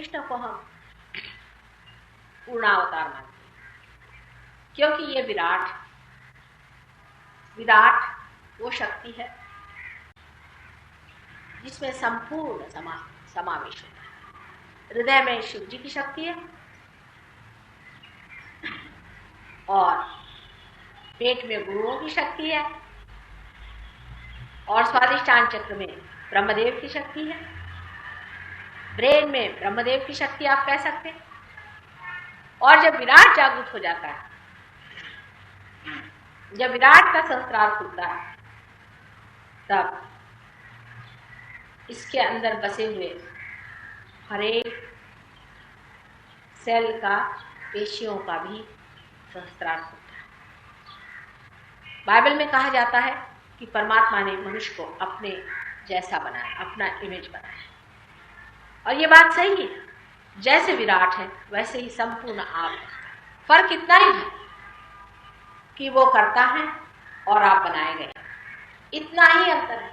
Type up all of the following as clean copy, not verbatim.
कृष्ण को हम पूर्णावतार मानते हैं, क्योंकि ये विराट वो शक्ति है जिसमें संपूर्ण समावेश होता है। हृदय में शिव जी की शक्ति है और पेट में गुरुओं की शक्ति है और स्वादिष्टान चक्र में ब्रह्मदेव की शक्ति है, ब्रेन में ब्रह्मदेव की शक्ति आप कह सकते हैं। और जब विराट जागृत हो जाता है, जब विराट का सहस्त्रार खुलता है, तब इसके अंदर बसे हुए हर एक सेल का, पेशियों का भी सहस्त्रार खुलता है। बाइबल में कहा जाता है कि परमात्मा ने मनुष्य को अपने जैसा बनाया, अपना इमेज बनाया। और ये बात सही है, जैसे विराट है वैसे ही संपूर्ण आप है। फर्क इतना ही है कि वो करता है और आप बनाए गए, इतना ही अंतर है।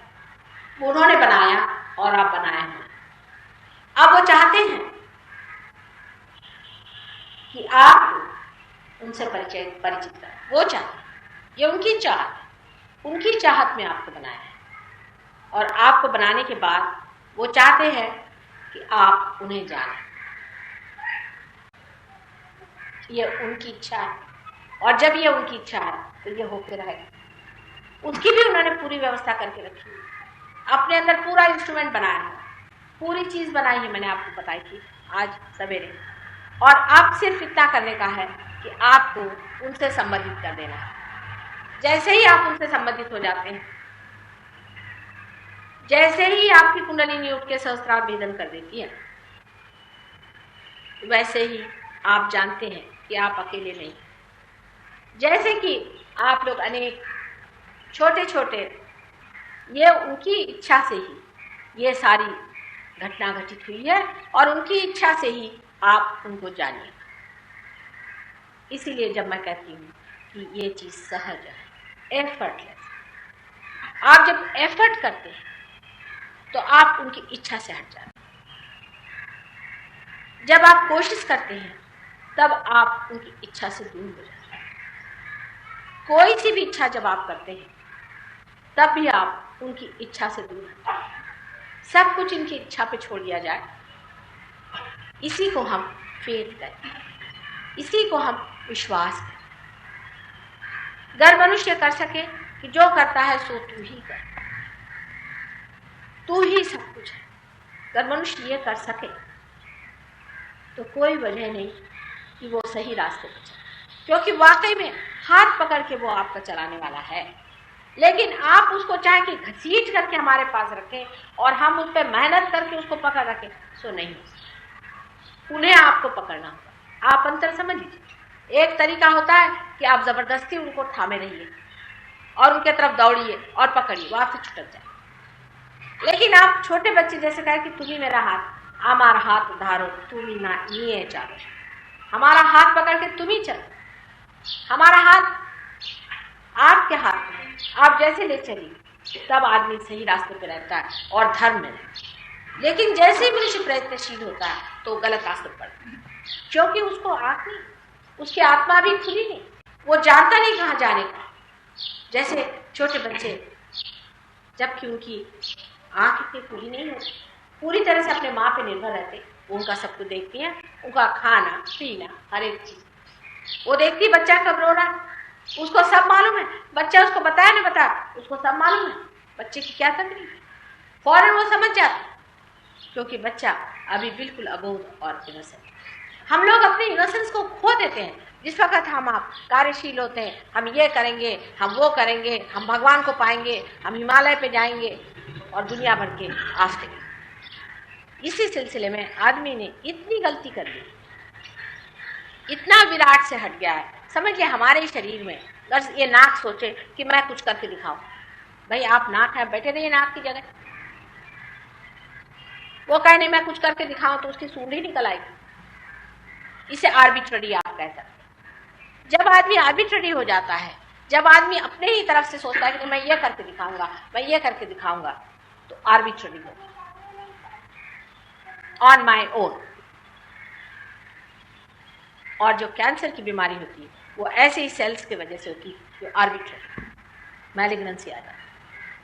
उन्होंने बनाया और आप बनाए हैं। अब वो चाहते हैं कि आप उनसे परिचित करें, वो चाहते हैं, ये उनकी चाहत है, उनकी चाहत में आपको बनाया है। और आपको बनाने के बाद वो चाहते हैं कि आप उन्हें जानें, ये उनकी इच्छा है। और जब ये उनकी इच्छा है तो ये होकर रहेगा। उसकी भी उन्होंने पूरी व्यवस्था करके रखी है, अपने अंदर पूरा इंस्ट्रूमेंट बनाया है, पूरी चीज बनाई है, मैंने आपको बताई थी आज सवेरे। और आप सिर्फ इतना करने का है कि आपको उनसे संबंधित कर देना है। जैसे ही आप उनसे संबंधित हो जाते हैं, जैसे ही आपकी कुंडलिनी उठ के सहस्त्रार भेदन कर देती है, वैसे ही आप जानते हैं कि आप अकेले नहीं। जैसे कि आप लोग अनेक छोटे छोटे, ये उनकी इच्छा से ही ये सारी घटना घटित हुई है और उनकी इच्छा से ही आप उनको जानिए। इसीलिए जब मैं कहती हूँ कि ये चीज सहज है, एफर्टलेस, आप जब एफर्ट करते हैं तो आप उनकी इच्छा से हट जाते हैं। जब आप कोशिश करते हैं तब आप उनकी इच्छा से दूर हो जाते हैं। कोई सी भी इच्छा जब आप करते हैं तब भी आप उनकी इच्छा से दूर हटते हैं। सब कुछ इनकी इच्छा पे छोड़ दिया जाए, इसी को हम फेथ कहते हैं, इसी को हम विश्वास कहते हैं। अगर मनुष्य कर सके कि जो करता है सो तू ही कर, तू ही सब कुछ है, अगर मनुष्य ये कर सके तो कोई वजह नहीं कि वो सही रास्ते पर चले, क्योंकि वाकई में हाथ पकड़ के वो आपका चलाने वाला है। लेकिन आप उसको चाहे कि घसीट करके हमारे पास रखें और हम उस पर मेहनत करके उसको पकड़ रखें, सो नहीं हो सकता। उन्हें आपको पकड़ना होगा। आप अंतर समझ लीजिए। एक तरीका होता है कि आप जबरदस्ती उनको थामे रहिए और उनके तरफ दौड़िए और पकड़िए, वो आपसे छुटक जाए। लेकिन आप छोटे बच्चे जैसे कहे कि तुम्ही मेरा हाथ, हमारा हाथ धारो, तुम ही ना ये चालो, हमारा हाथ पकड़ के तुम ही चलो, हमारा हाथ आपके हाथ में है, आप जैसे ले चलिए, तब आदमी सही रास्ते पे रहता है और धर्म में रहता है। लेकिन जैसे ही मनुष्य प्रयत्नशील होता है तो गलत रास्ते पर पड़ता है, क्योंकि उसको आँख नहीं, उसकी आत्मा भी खुली नहीं, वो जानता नहीं कहाँ जाने का। जैसे छोटे बच्चे, जबकि उनकी आँख इतनी खुली नहीं होती, पूरी तरह से अपने माँ पे निर्भर रहते, वो उनका सब कुछ देखती है, उनका खाना पीना हर एक चीज वो देखती। बच्चा कब रो रहा है उसको सब मालूम है, बच्चा उसको बताया नहीं बताया उसको सब मालूम है, बच्चे की क्या तकलीफ है, फौरन वो समझ जाता, क्योंकि बच्चा अभी बिल्कुल अबोध और इनोसेंट। हम लोग अपने इनोसेंस को खो देते हैं जिस वक्त हम आप कार्यशील होते हैं, हम ये करेंगे, हम वो करेंगे, हम भगवान को पाएंगे, हम हिमालय पे जाएंगे और दुनिया भर के आस्ते। इसी सिलसिले में आदमी ने इतनी गलती कर दी, इतना विराट से हट गया है। समझिए हमारे शरीर में अगर ये नाक सोचे कि मैं कुछ करके दिखाऊं, भाई आप नाक है, बैठे रहिए नाक की जगह। वो कहे नहीं मैं कुछ करके दिखाऊं तो उसकी सूंड ही निकल आएगी। इसे आर्बिट्ररी आप कह सकते हैं। जब आदमी आर्बिट्ररी हो जाता है, जब आदमी अपने ही तरफ से सोचता है कि मैं ये करके दिखाऊंगा, मैं ये करके दिखाऊंगा, तो आर्बिट्ररी हो, ऑन माई ओन। और जो कैंसर की बीमारी होती है वो ऐसे ही सेल्स की वजह से होती है जो आर्बिट्ररी मैलिग्नेंसी आ जाती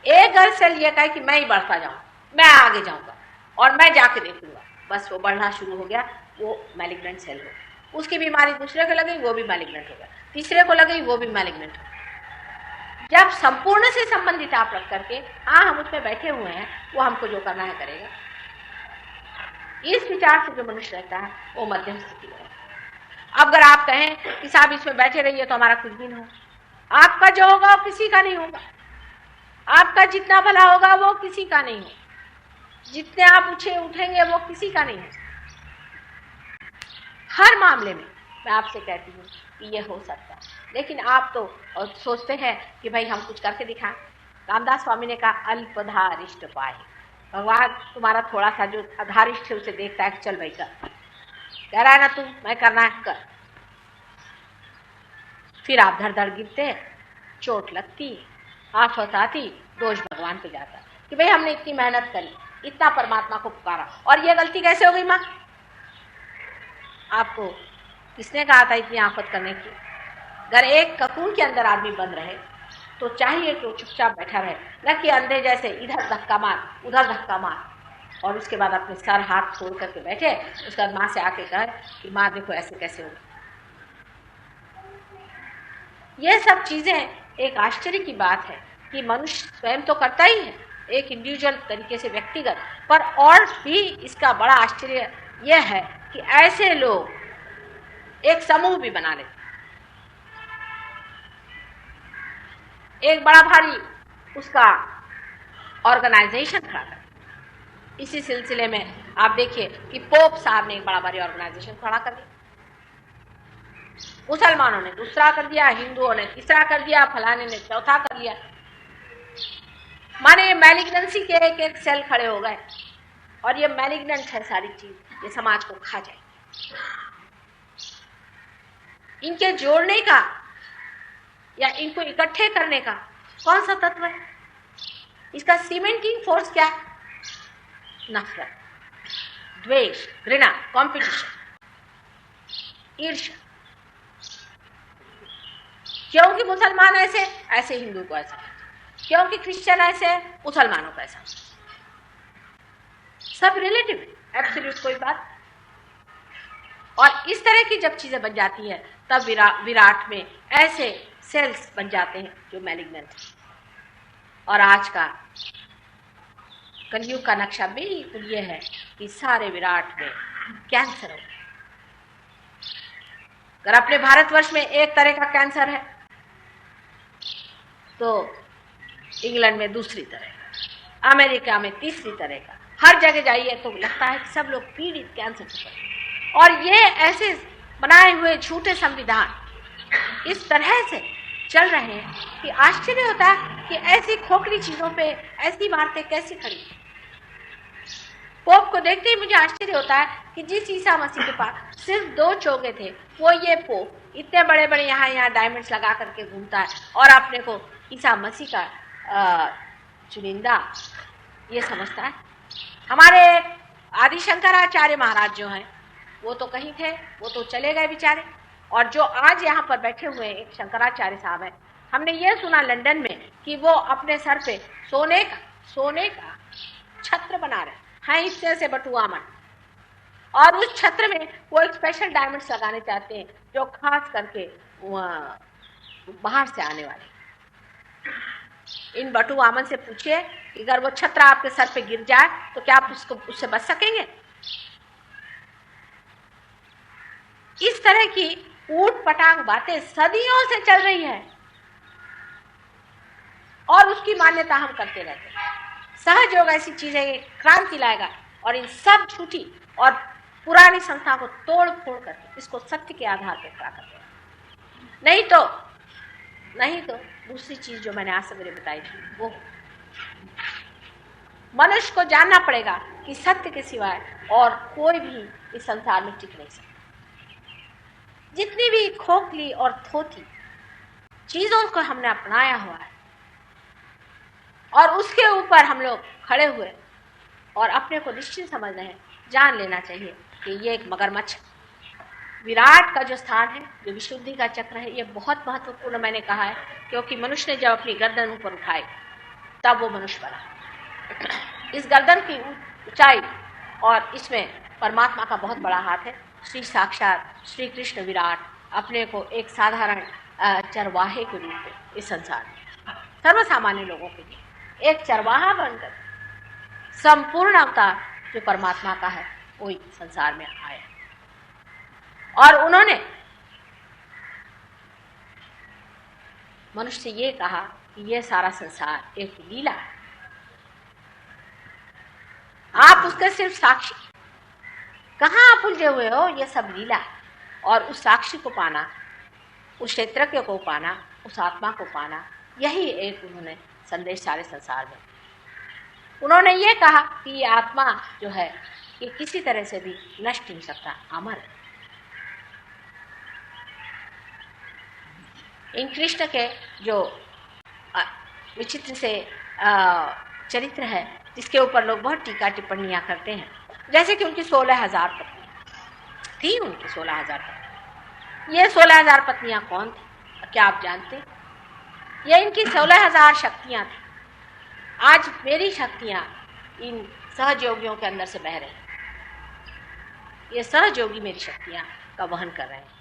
है। एक अगर सेल ये कहे कि मैं ही बढ़ता जाऊँ, मैं आगे जाऊँगा और मैं जाके देखूंगा, बस वो बढ़ना शुरू हो गया, वो मैलिग्नेंट सेल हो। उसकी बीमारी दूसरे को लगी, वो भी मैलिग्नेंट हो गया, तीसरे को लगी, वो भी मैलिग्नेंट हो गया। जब संपूर्ण से संबंधित आप रख करके हाँ हम उसमें बैठे हुए हैं, वो हमको जो करना है करेगा, इस विचार से जो मनुष्य रहता है वो मध्यम स्थिति में रहता है। अब अगर आप कहें कि साहब इसमें बैठे रहिए तो हमारा कुछ भी नहीं होगा, आपका जो होगा वो किसी का नहीं होगा, आपका जितना भला होगा वो किसी का नहीं होगा, जितने आप उठेंगे वो किसी का नहीं है। हर मामले में मैं आपसे कहती हूँ कि ये हो सकता है, लेकिन आप तो सोचते हैं कि भाई हम कुछ करके दिखाएं। रामदास स्वामी ने कहा अल्पधारिष्ट पाए, भगवान तुम्हारा थोड़ा सा जो अधारिष्ट है उसे देखता है, चल भाई कर, कह रहा है ना तू मैं करना है कर। फिर आप धड़ धड़ गिरते, चोट लगती, आफत आती, दोष भगवान पे जाता कि भाई हमने इतनी मेहनत करी, इतना परमात्मा को पुकारा और ये गलती कैसे हो गई माँ? आपको किसने कहा था इतनी आफत करने की? अगर एक ककून के अंदर आदमी बंद रहे तो चाहिए कि वो चुपचाप बैठा रहे, न कि अंधे जैसे इधर धक्का मार उधर धक्का मार और उसके बाद अपने सर हाथ छोड़ करके बैठे, उसके बाद माँ से आके कहे कि माँ देखो ऐसे कैसे हो। ये सब चीजें एक आश्चर्य की बात है कि मनुष्य स्वयं तो करता ही है एक इंडिविजुअल तरीके से व्यक्तिगत, पर और भी इसका बड़ा आश्चर्य यह है कि ऐसे लोग एक समूह भी बना लेते, एक बड़ा भारी उसका ऑर्गेनाइजेशन खड़ा कर। इसी सिलसिले में आप देखिए कि पोप साहब ने एक बड़ा भारी ऑर्गेनाइजेशन खड़ा कर दिया, मुसलमानों ने दूसरा कर दिया, हिंदुओं ने तीसरा कर दिया, फलाने ने चौथा कर लिया। माने मैलिग्नेंसी के एक एक सेल खड़े हो गए और ये मैलिग्नेंट है सारी चीज, ये समाज को खा जाए। इनके जोड़ने का या इनको इकट्ठे करने का कौन सा तत्व है? इसका सीमेंटिंग फोर्स क्या है? नफरत, द्वेष, घृणा, कंपटीशन, ईर्ष्या। क्योंकि मुसलमान ऐसे ऐसे हिंदू को ऐसा, क्योंकि क्रिश्चियन ऐसे मुसलमानों को ऐसा। सब रिलेटिव है, एब्सोल्यूट कोई बात। और इस तरह की जब चीजें बन जाती है तब विराट में ऐसे सेल्स बन जाते हैं जो मैलिग्नेंट है। और आज का कलयुग का नक्शा बिल्कुल ये है कि सारे विराट में कैंसर हो। अगर अपने भारतवर्ष में एक तरह का कैंसर है तो इंग्लैंड में दूसरी तरह का, अमेरिका में तीसरी तरह का, हर जगह जाइए तो लगता है कि सब लोग पीड़ित कैंसर से पड़े। और ये ऐसे बनाए हुए झूठे संविधान इस तरह से चल रहे हैं कि आश्चर्य होता है कि ऐसी खोखली चीजों पे ऐसी बातें कैसी खड़ी। पोप को देखते ही मुझे आश्चर्य होता है कि जिस ईसा मसीह के पास सिर्फ 2 चोगे थे, वो ये पोप इतने बड़े बड़े यहाँ डायमंड्स लगा करके घूमता है और अपने को ईसा मसीह का चुनिंदा ये समझता है। हमारे आदि शंकराचार्य महाराज जो हैं वो तो कहीं थे, वो तो चले गए बेचारे। और जो आज यहाँ पर बैठे हुए एक शंकराचार्य साहब हैं, हमने ये सुना लंदन में कि वो अपने सर पे सोने का छत्र बना रहे हैं, इतने से बटुआमन, और उस छत्र में वो एक स्पेशल डायमंड्स लगाने चाहते हैं जो खास करके बाहर से आने वाले। इन बटुआमन से पूछिए कि अगर वो छत्र आपके सर पे गिर जाए तो क्या आप उससे बच सकेंगे? इस तरह की ऊट पटांग बातें सदियों से चल रही है और उसकी मान्यता हम करते रहते हैं। सहज योग ऐसी चीज है, क्रांति लाएगा और इन सब झूठी और पुरानी संस्था को तोड़ फोड़ करके इसको सत्य के आधार पर खड़ा करते हैं। नहीं तो दूसरी चीज जो मैंने आज सवेरे बताई थी, वो मनुष्य को जानना पड़ेगा कि सत्य के सिवाय और कोई भी इस संसार में टिक नहीं सकता। जितनी भी खोखली और थोथी चीजों को हमने अपनाया हुआ है और उसके ऊपर हम लोग खड़े हुए और अपने को निश्चित समझ रहे हैं, जान लेना चाहिए कि ये एक मगरमच्छ है विराट का जो स्थान है, जो विशुद्धि का चक्र है, ये बहुत महत्वपूर्ण मैंने कहा है, क्योंकि मनुष्य ने जब अपनी गर्दन ऊपर उठाई तब वो मनुष्य बना। इस गर्दन की ऊंचाई और इसमें परमात्मा का बहुत बड़ा हाथ है। श्री साक्षात श्री कृष्ण विराट अपने को एक साधारण चरवाहे के रूप में इस संसार में सर्वसामान्य लोगों के लिए एक चरवाहा बनकर संपूर्ण अवतार जो परमात्मा का है वो संसार में आया। और उन्होंने मनुष्य से ये कहा कि ये सारा संसार एक लीला है, आप उसके सिर्फ साक्षी। कहाँ आप उलझे हुए हो, ये सब लीला है। और उस साक्षी को पाना, उस क्षेत्र को पाना, उस आत्मा को पाना, यही एक उन्होंने संदेश सारे संसार में। उन्होंने ये कहा कि ये आत्मा जो है ये किसी तरह से भी नष्ट नहीं सकता, अमर है। इन कृष्ण के जो विचित्र से चरित्र है, जिसके ऊपर लोग बहुत टीका टिप्पणियां करते हैं, जैसे कि उनकी 16,000 पत्नी थी। उनकी 16,000 पत्नी, ये 16,000 पत्नियां कौन थी, क्या आप जानते? ये इनकी 16,000 शक्तियां थी। आज मेरी शक्तियां इन सहयोगियों के अंदर से बह रही हैं। ये सहयोगी मेरी शक्तियां का वहन कर रहे हैं।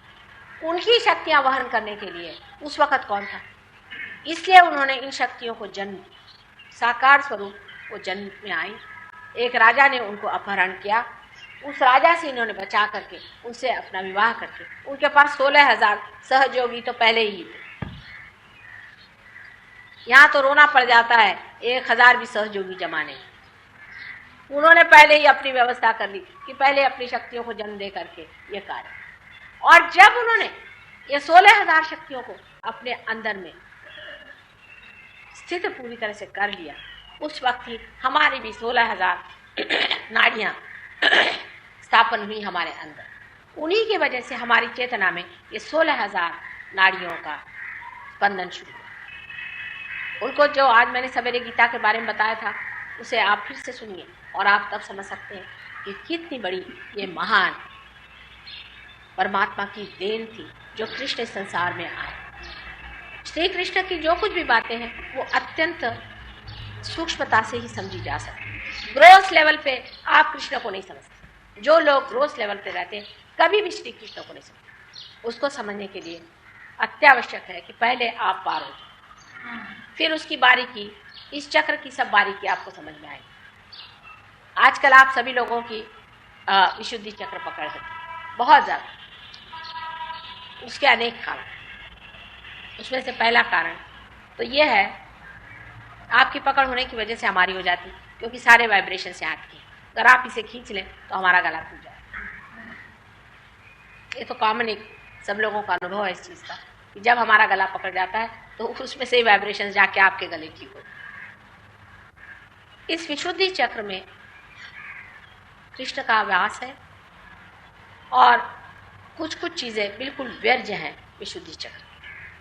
उनकी शक्तियां वहन करने के लिए उस वक़्त कौन था? इसलिए उन्होंने इन शक्तियों को जन्म दिया। साकार स्वरूप वो जन्म में आई। एक राजा ने उनको अपहरण किया, उस राजा से इन्होंने बचा करके उनसे अपना विवाह करके, उनके पास 16,000 सहयोगी तो पहले ही थे। यहाँ तो रोना पड़ जाता है, 1,000 भी सहयोगी जमा नहीं। उन्होंने पहले ही अपनी व्यवस्था कर ली कि पहले अपनी शक्तियों को जन्म दे करके ये कार्य। और जब उन्होंने ये 16,000 शक्तियों को अपने अंदर में स्थित पूरी तरह से कर लिया, उस वक्त ही हमारी भी 16,000 नाड़ियां स्थापन हुई हमारे अंदर। उन्हीं की वजह से हमारी चेतना में ये 16,000 नाड़ियों का स्पंदन शुरू हुआ। उनको जो आज मैंने सवेरे गीता के बारे में बताया था, उसे आप फिर से सुनिए और आप तब समझ सकते हैं कि कितनी बड़ी ये महान परमात्मा की देन थी जो कृष्ण संसार में आए। श्री कृष्ण की जो कुछ भी बातें हैं वो अत्यंत सूक्ष्मता से ही समझी जा सकती। ग्रोस लेवल पे आप कृष्ण को नहीं समझते। जो लोग ग्रोस लेवल पे रहते हैं कभी भी श्री कृष्ण को नहीं समझते। उसको समझने के लिए अत्यावश्यक है कि पहले आप पार हो जाए, फिर उसकी बारीकी, इस चक्र की सब बारीकी आपको समझ में आएगी। आजकल आप सभी लोगों की विशुद्धि चक्र पकड़ है बहुत ज़्यादा। उसके अनेक कारण, उसमें से पहला कारण तो ये है, आपकी पकड़ होने की वजह से हमारी हो जाती, क्योंकि सारे वाइब्रेशन से हटके अगर आप इसे खींच लें तो हमारा गला टूट जाए। ये तो कॉमन एक सब लोगों का अनुभव है इस चीज़ का कि जब हमारा गला पकड़ जाता है तो उसमें से वाइब्रेशन जाके आपके गले की हो। इस विशुद्धि चक्र में कृष्ण का व्यास है और कुछ कुछ चीज़ें बिल्कुल व्यर्थ हैं विशुद्धि चक्र,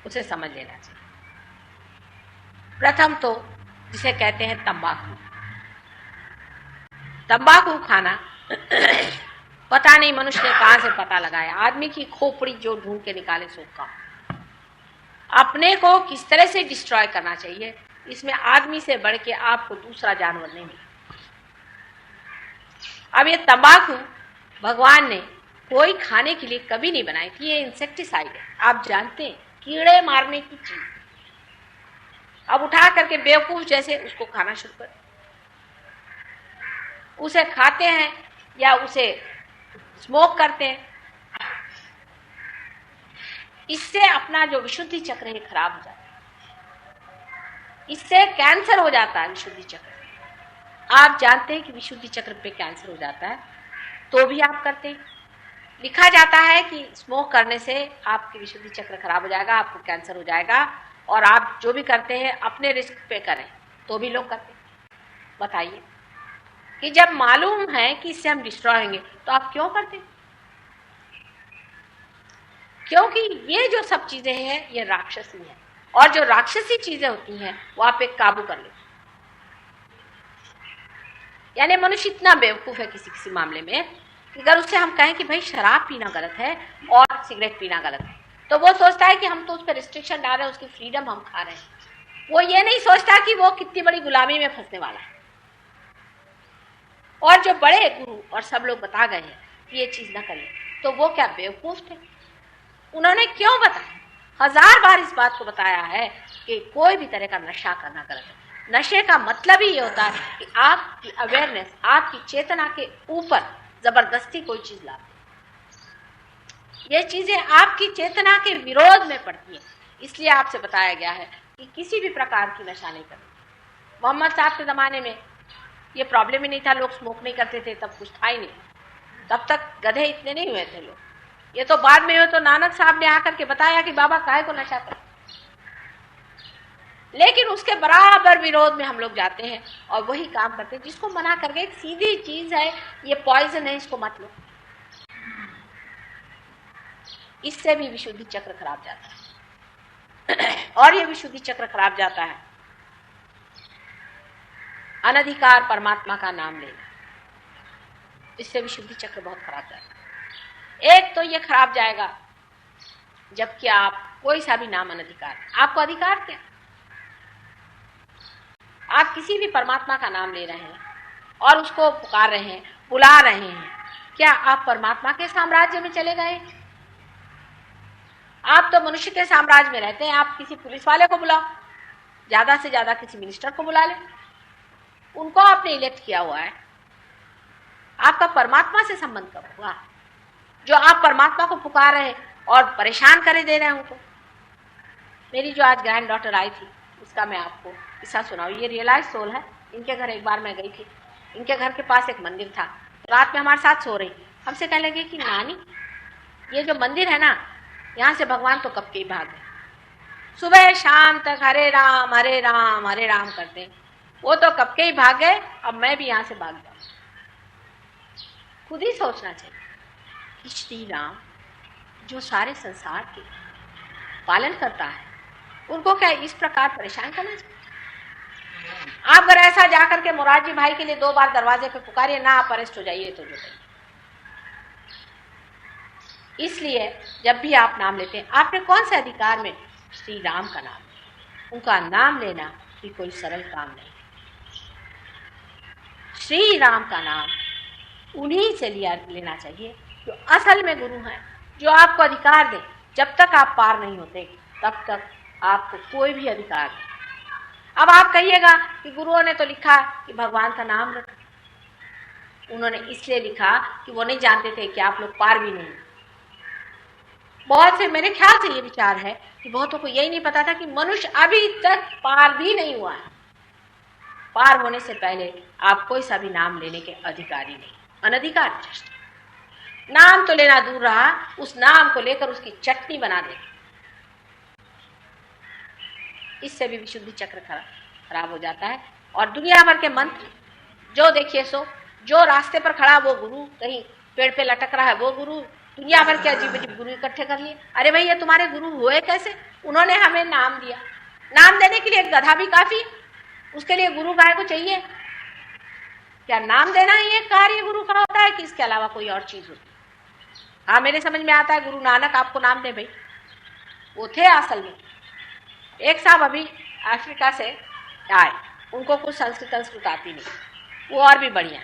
उसे समझ लेना चाहिए। प्रथम तो जिसे कहते हैं तंबाकू। तंबाकू खाना पता नहीं मनुष्य ने कहाँ से पता लगाया। आदमी की खोपड़ी जो ढूंढ के निकाले सो का अपने को किस तरह से डिस्ट्रॉय करना चाहिए, इसमें आदमी से बढ़ के आपको दूसरा जानवर नहीं मिला। अब ये तंबाकू भगवान ने कोई खाने के लिए कभी नहीं बनाई थी। ये इंसेक्टिसाइड है, आप जानते हैं, कीड़े मारने की चीज। अब उठा करके बेवकूफ जैसे उसको खाना शुरू कर, उसे खाते हैं या उसे स्मोक करते हैं। इससे अपना जो विशुद्धि चक्र है खराब हो जाता है, इससे कैंसर हो जाता है विशुद्धि चक्र। आप जानते हैं कि विशुद्धि चक्र पे कैंसर हो जाता है, तो भी आप करते हैं। लिखा जाता है कि स्मोक करने से आपकी विशुद्धि चक्र खराब हो जाएगा, आपको कैंसर हो जाएगा, और आप जो भी करते हैं अपने रिस्क पे करें, तो भी लोग करते हैं। बताइए कि जब मालूम है कि इससे हम डिस्ट्रॉय होंगे तो आप क्यों करते हैं? क्योंकि ये जो सब चीजें हैं ये राक्षसी हैं, और जो राक्षसी चीजें होती हैं वो आप एक काबू कर लेते। यानी मनुष्य इतना बेवकूफ है किसी किसी मामले में कि अगर उससे हम कहें कि भाई शराब पीना गलत है और सिगरेट पीना गलत है, तो वो सोचता है कि हम तो उस पर रिस्ट्रिक्शन डाल रहे हैं, उसकी फ्रीडम हम खा रहे हैं। वो ये नहीं सोचता कि वो कितनी बड़ी गुलामी में फंसने वाला है। और जो बड़े गुरु और सब लोग बता गए हैं कि ये चीज ना करिए, तो वो क्या बेवकूफ थे? उन्होंने क्यों बताया? 1000 बार इस बात को बताया है कि कोई भी तरह का नशा करना गलत है। नशे का मतलब ही ये होता है कि आपकी अवेयरनेस, आपकी चेतना के ऊपर जबरदस्ती कोई चीज लाते। ये चीजें आपकी चेतना के विरोध में पड़ती है, इसलिए आपसे बताया गया है कि किसी भी प्रकार की नशा नहीं करनी। मोहम्मद साहब के जमाने में ये प्रॉब्लम ही नहीं था, लोग स्मोक नहीं करते थे, तब कुछ था ही नहीं, तब तक गधे इतने नहीं हुए थे लोग। ये तो बाद में हो तो नानक साहब ने आकर के बताया कि बाबा काहे को नशा कर, लेकिन उसके बराबर विरोध में हम लोग जाते हैं और वही काम करते हैं जिसको मना करके। एक सीधी चीज है, ये पॉइजन है, इसको मत लो। इससे भी विशुद्धि चक्र खराब जाता है। और ये विशुद्धि चक्र खराब जाता है अनधिकार परमात्मा का नाम लेना, इससे विशुद्धि चक्र बहुत खराब जाता है। एक तो ये खराब जाएगा जबकि आप कोई सा भी नाम अनधिकार, आपको अधिकार क्या? आप किसी भी परमात्मा का नाम ले रहे हैं और उसको पुकार रहे हैं, बुला रहे हैं, क्या आप परमात्मा के साम्राज्य में चले गए? आप तो मनुष्य के साम्राज्य में रहते हैं। आप किसी पुलिस वाले को बुलाओ, ज्यादा से ज्यादा किसी मिनिस्टर को बुला ले, उनको आपने इलेक्ट किया हुआ है। आपका परमात्मा से संबंध कब हुआ जो आप परमात्मा को पुकार रहे और परेशान करे दे रहे हैं उनको? मेरी जो आज ग्रैंड डॉटर आई थी, उसका मैं आपको किस्सा सुनाऊं। ये रियलाइज सोल है। इनके घर एक बार मैं गई थी, इनके घर के पास एक मंदिर था। रात में हमारे साथ सो रही, हमसे कहने लगे कि नानी, ये जो मंदिर है ना, यहाँ से भगवान तो कब के ही भाग गए। सुबह शाम तक हरे राम हरे राम हरे राम करते हैं, वो तो कब के ही भाग गए, अब मैं भी यहाँ से भाग जाऊँ। खुद ही सोचना चाहिए कि श्री राम जो सारे संसार के पालन करता है, उनको क्या इस प्रकार परेशान करना चाहिए? आप अगर ऐसा जाकर के मोरारजी भाई के लिए 2 बार दरवाजे पे पुकारिए ना, आप अरेस्ट हो जाइए तो जो जाइए। इसलिए जब भी आप नाम लेते हैं, आपने कौन से अधिकार में श्री राम का नाम, उनका नाम लेना भी कोई सरल काम नहीं। श्री राम का नाम उन्हीं से लेना चाहिए जो असल में गुरु हैं, जो आपको अधिकार दे। जब तक आप पार नहीं होते तब तक आपको कोई भी अधिकार नहीं। अब आप कहिएगा कि गुरुओं ने तो लिखा कि भगवान का नाम रखा, उन्होंने इसलिए लिखा कि वो नहीं जानते थे कि आप लोग पार भी नहीं। बहुत से, मेरे ख्याल से ये विचार है कि बहुतों को यही नहीं पता था कि मनुष्य अभी तक पार भी नहीं हुआ है। पार होने से पहले आप कोई सा भी नाम लेने के अधिकारी नहीं, अनधिकार। नाम तो लेना दूर रहा, उस नाम को लेकर उसकी चटनी बना दे, इससे भी विशुद्धि चक्र खराब हो जाता है। और दुनिया भर के मंत्र जो देखिए सो, जो रास्ते पर खड़ा वो गुरु, कहीं पेड़ पे लटक रहा है वो गुरु, दुनिया भर के अजीब अजीब गुरु इकट्ठे कर लिए। अरे भाई, ये तुम्हारे गुरु हुए कैसे? उन्होंने हमें नाम दिया। नाम देने के लिए एक गधा भी काफी है, उसके लिए गुरु गाय को चाहिए? क्या नाम देना ही एक कार्य गुरु का होता है कि इसके अलावा कोई और चीज होती है? हाँ, मेरे समझ में आता है गुरु नानक आपको नाम दे भाई, वो थे असल में। एक साहब अभी अफ्रीका से आए, उनको कुछ संस्कृत आती नहीं, वो और भी बढ़िया,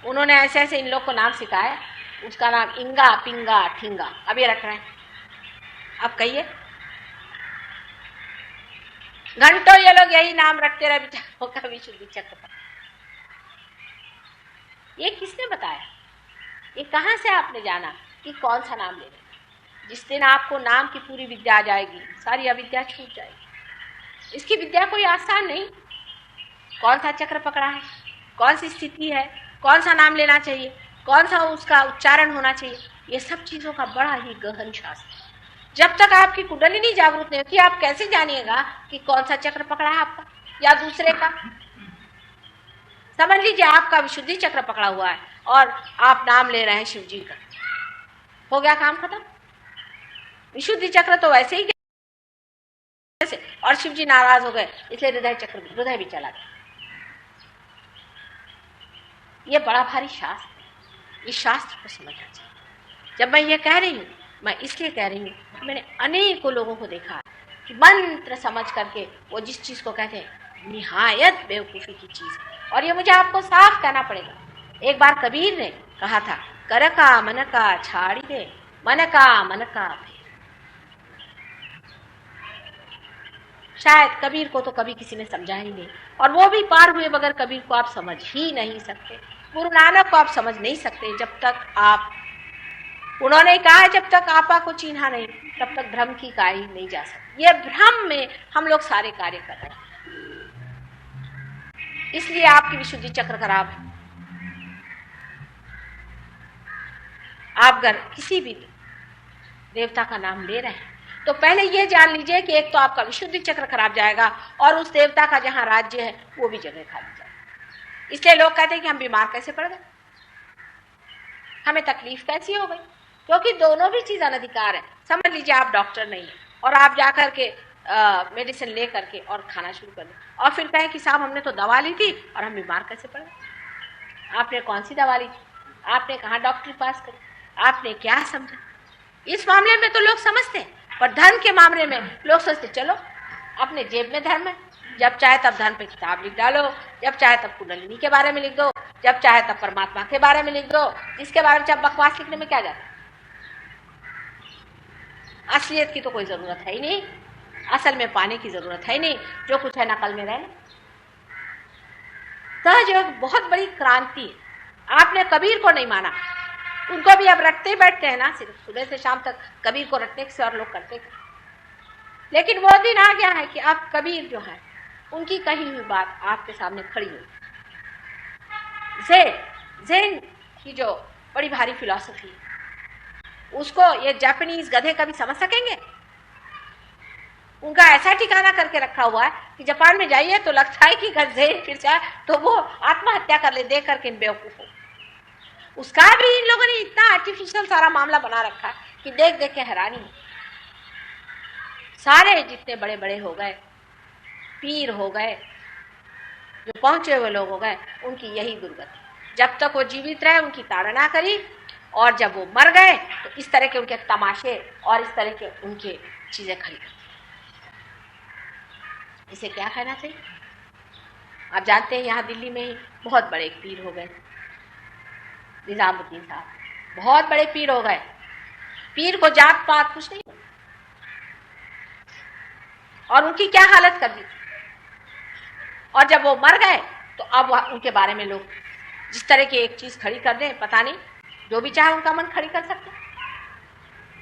उन्होंने ऐसे ऐसे इन लोग को नाम सिखाया। उसका नाम इंगा पिंगा ठिंगा अभी रख रहे हैं। अब कहिए, घंटों ये लोग यही नाम रखते रहे बेचारों का विशुद्धि चक्र पर। ये किसने बताया? ये कहाँ से आपने जाना कि कौन सा नाम लेना? जिस दिन आपको नाम की पूरी विद्या आ जाएगी, सारी अविद्या छूट जाएगी। इसकी विद्या कोई आसान नहीं। कौन सा चक्र पकड़ा है, कौन सी स्थिति है, कौन सा नाम लेना चाहिए, कौन सा उसका उच्चारण होना चाहिए, ये सब चीजों का बड़ा ही गहन शास्त्र है। जब तक आपकी कुंडलिनी जागृत नहीं होती, आप कैसे जानिएगा कि कौन सा चक्र पकड़ा है आपका या दूसरे का? समझ लीजिए आपका विशुद्धि चक्र पकड़ा हुआ है और आप नाम ले रहे हैं शिव जी का, हो गया काम खत्म। विशुद्धि चक्र तो वैसे ही कैसे, और शिव जी नाराज हो गए इसलिए हृदय भी चला गया। ये बड़ा भारी शास्त्र है। इस शास्त्र को समझना चाहिए। जब मैं ये कह रही हूँ, मैं इसलिए कह रही हूँ, मैंने अनेकों लोगों को देखा कि मंत्र समझ करके वो जिस चीज को कहते हैं निहायत बेवकूफी की चीज है। और ये मुझे आपको साफ कहना पड़ेगा। एक बार कबीर ने कहा था, कर का मन का छाड़ी दे, मन का मन का फेर। शायद कबीर को तो कभी किसी ने समझा ही नहीं, और वो भी पार हुए बगैर कबीर को आप समझ ही नहीं सकते। गुरु नानक को आप समझ नहीं सकते जब तक आप, उन्होंने कहा जब तक आपा को चिन्हा नहीं तब तक भ्रम की काई नहीं जा सकती। ये भ्रम में हम लोग सारे कार्य कर रहे हैं, इसलिए आपकी विशुद्धि चक्र खराब है। आप अगर किसी भी देवता का नाम ले रहे हैं तो पहले ये जान लीजिए कि एक तो आपका विशुद्धि चक्र खराब जाएगा और उस देवता का जहां राज्य है वो भी जगह खाली जाएगी। इसलिए लोग कहते हैं कि हम बीमार कैसे पड़ गए, हमें तकलीफ कैसी हो गई, क्योंकि दोनों भी चीज अनधिकार है। समझ लीजिए आप डॉक्टर नहीं है और आप जाकर के मेडिसिन ले करके और खाना शुरू कर दें और फिर कहें कि साहब हमने तो दवा ली थी और हम बीमार कैसे पड़ गए। आपने कौन सी दवा ली थी, आपने कहाँ डॉक्टर पास करी, आपने क्या समझा। इस मामले में तो लोग समझते हैं, पर धर्म के मामले में लोग सोचते चलो अपने जेब में धर्म है, जब चाहे तब धर्म पे किताब लिख डालो, जब चाहे तब कुंडलिनी के बारे में लिख दो, जब चाहे तब परमात्मा के बारे में लिख दो, जिसके बारे में चाहे बकवास लिखने में क्या जाता है। असलियत की तो कोई जरूरत है ही नहीं, असल में पाने की जरूरत है ही नहीं, जो कुछ है नकल में रहना। सहयोग बहुत बड़ी क्रांति है। आपने कबीर को नहीं माना, उनको भी अब रटते ही बैठते हैं ना, सिर्फ सुबह से शाम तक कबीर को रटने से और लोग करते। लेकिन वो दिन आ गया है कि अब कबीर जो है उनकी कही हुई बात आपके सामने खड़ी हुई। ज़ेन की जो बड़ी भारी फिलॉसफी, उसको ये जापानीज गधे कभी समझ सकेंगे। उनका ऐसा ठिकाना करके रखा हुआ है कि जापान में जाइए तो लगता है कि अगर ज़ेन फिर जाए तो वो आत्महत्या कर ले, देख करके बेवकूफ हो। उसका भी इन लोगों ने इतना आर्टिफिशियल सारा मामला बना रखा कि देख देख के हैरानी। सारे जितने बड़े बड़े हो गए, पीर हो गए, जो पहुंचे हुए लोग हो गए, उनकी यही दुर्गति। जब तक वो जीवित रहे उनकी ताड़ना करी, और जब वो मर गए तो इस तरह के उनके तमाशे और इस तरह के उनके चीजें खड़ी कर। इसे क्या कहना चाहिए। आप जानते हैं यहाँ दिल्ली में ही बहुत बड़े पीर हो गए, निजामुद्दीन साहब बहुत बड़े पीर हो गए। पीर को जात पात कुछ नहीं, और उनकी क्या हालत कर दी। और जब वो मर गए तो अब उनके बारे में लोग जिस तरह की एक चीज खड़ी कर दें, पता नहीं, जो भी चाहे उनका मन खड़ी कर सकते,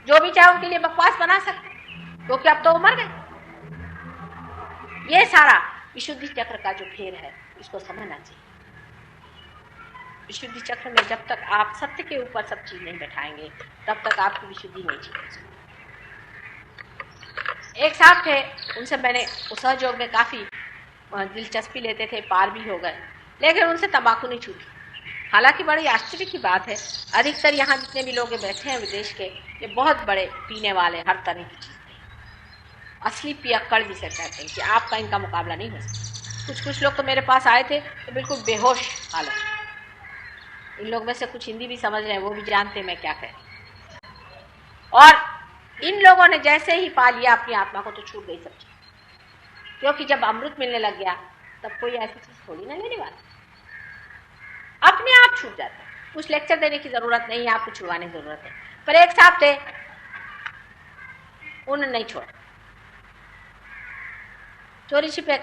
जो भी चाहे उनके लिए बकवास बना सकते, क्योंकि अब तो वो मर गए। ये सारा विशुद्धि चक्र का जो फेर है, इसको समझना चाहिए। विशुद्धि चक्र में जब तक आप सत्य के ऊपर सब चीज नहीं बैठाएंगे तब तक आपकी विशुद्धि नहीं चलेगी। एक साहब थे, उनसे मैंने उस सहयोग में काफी दिलचस्पी लेते थे, पार भी हो गए, लेकिन उनसे तंबाकू नहीं छूटी। हालांकि बड़ी आश्चर्य की बात है, अधिकतर यहाँ जितने भी लोग बैठे हैं विदेश के, ये बहुत बड़े पीने वाले, हर तरह की चीज, असली पियक्कड़ जिसे कहते हैं, कि आपका इनका मुकाबला नहीं हो सकता। कुछ लोग तो मेरे पास आए थे तो बिल्कुल बेहोश हालत। इन लोग में से कुछ हिंदी भी समझ रहे हैं, वो भी जानते हैं मैं क्या कह रही। और इन लोगों ने जैसे ही पा लिया अपनी आत्मा को तो छूट गई सब चीज, क्योंकि जब अमृत मिलने लग गया तब कोई ऐसी चीज थोड़ी ना लेने वाला, अपने आप छूट जाता है। कुछ लेक्चर देने की जरूरत नहीं है, आपको छुड़वाने की जरूरत है। पर एक साहब थे, उन्होंने नहीं छोड़ा, चोरी छिपे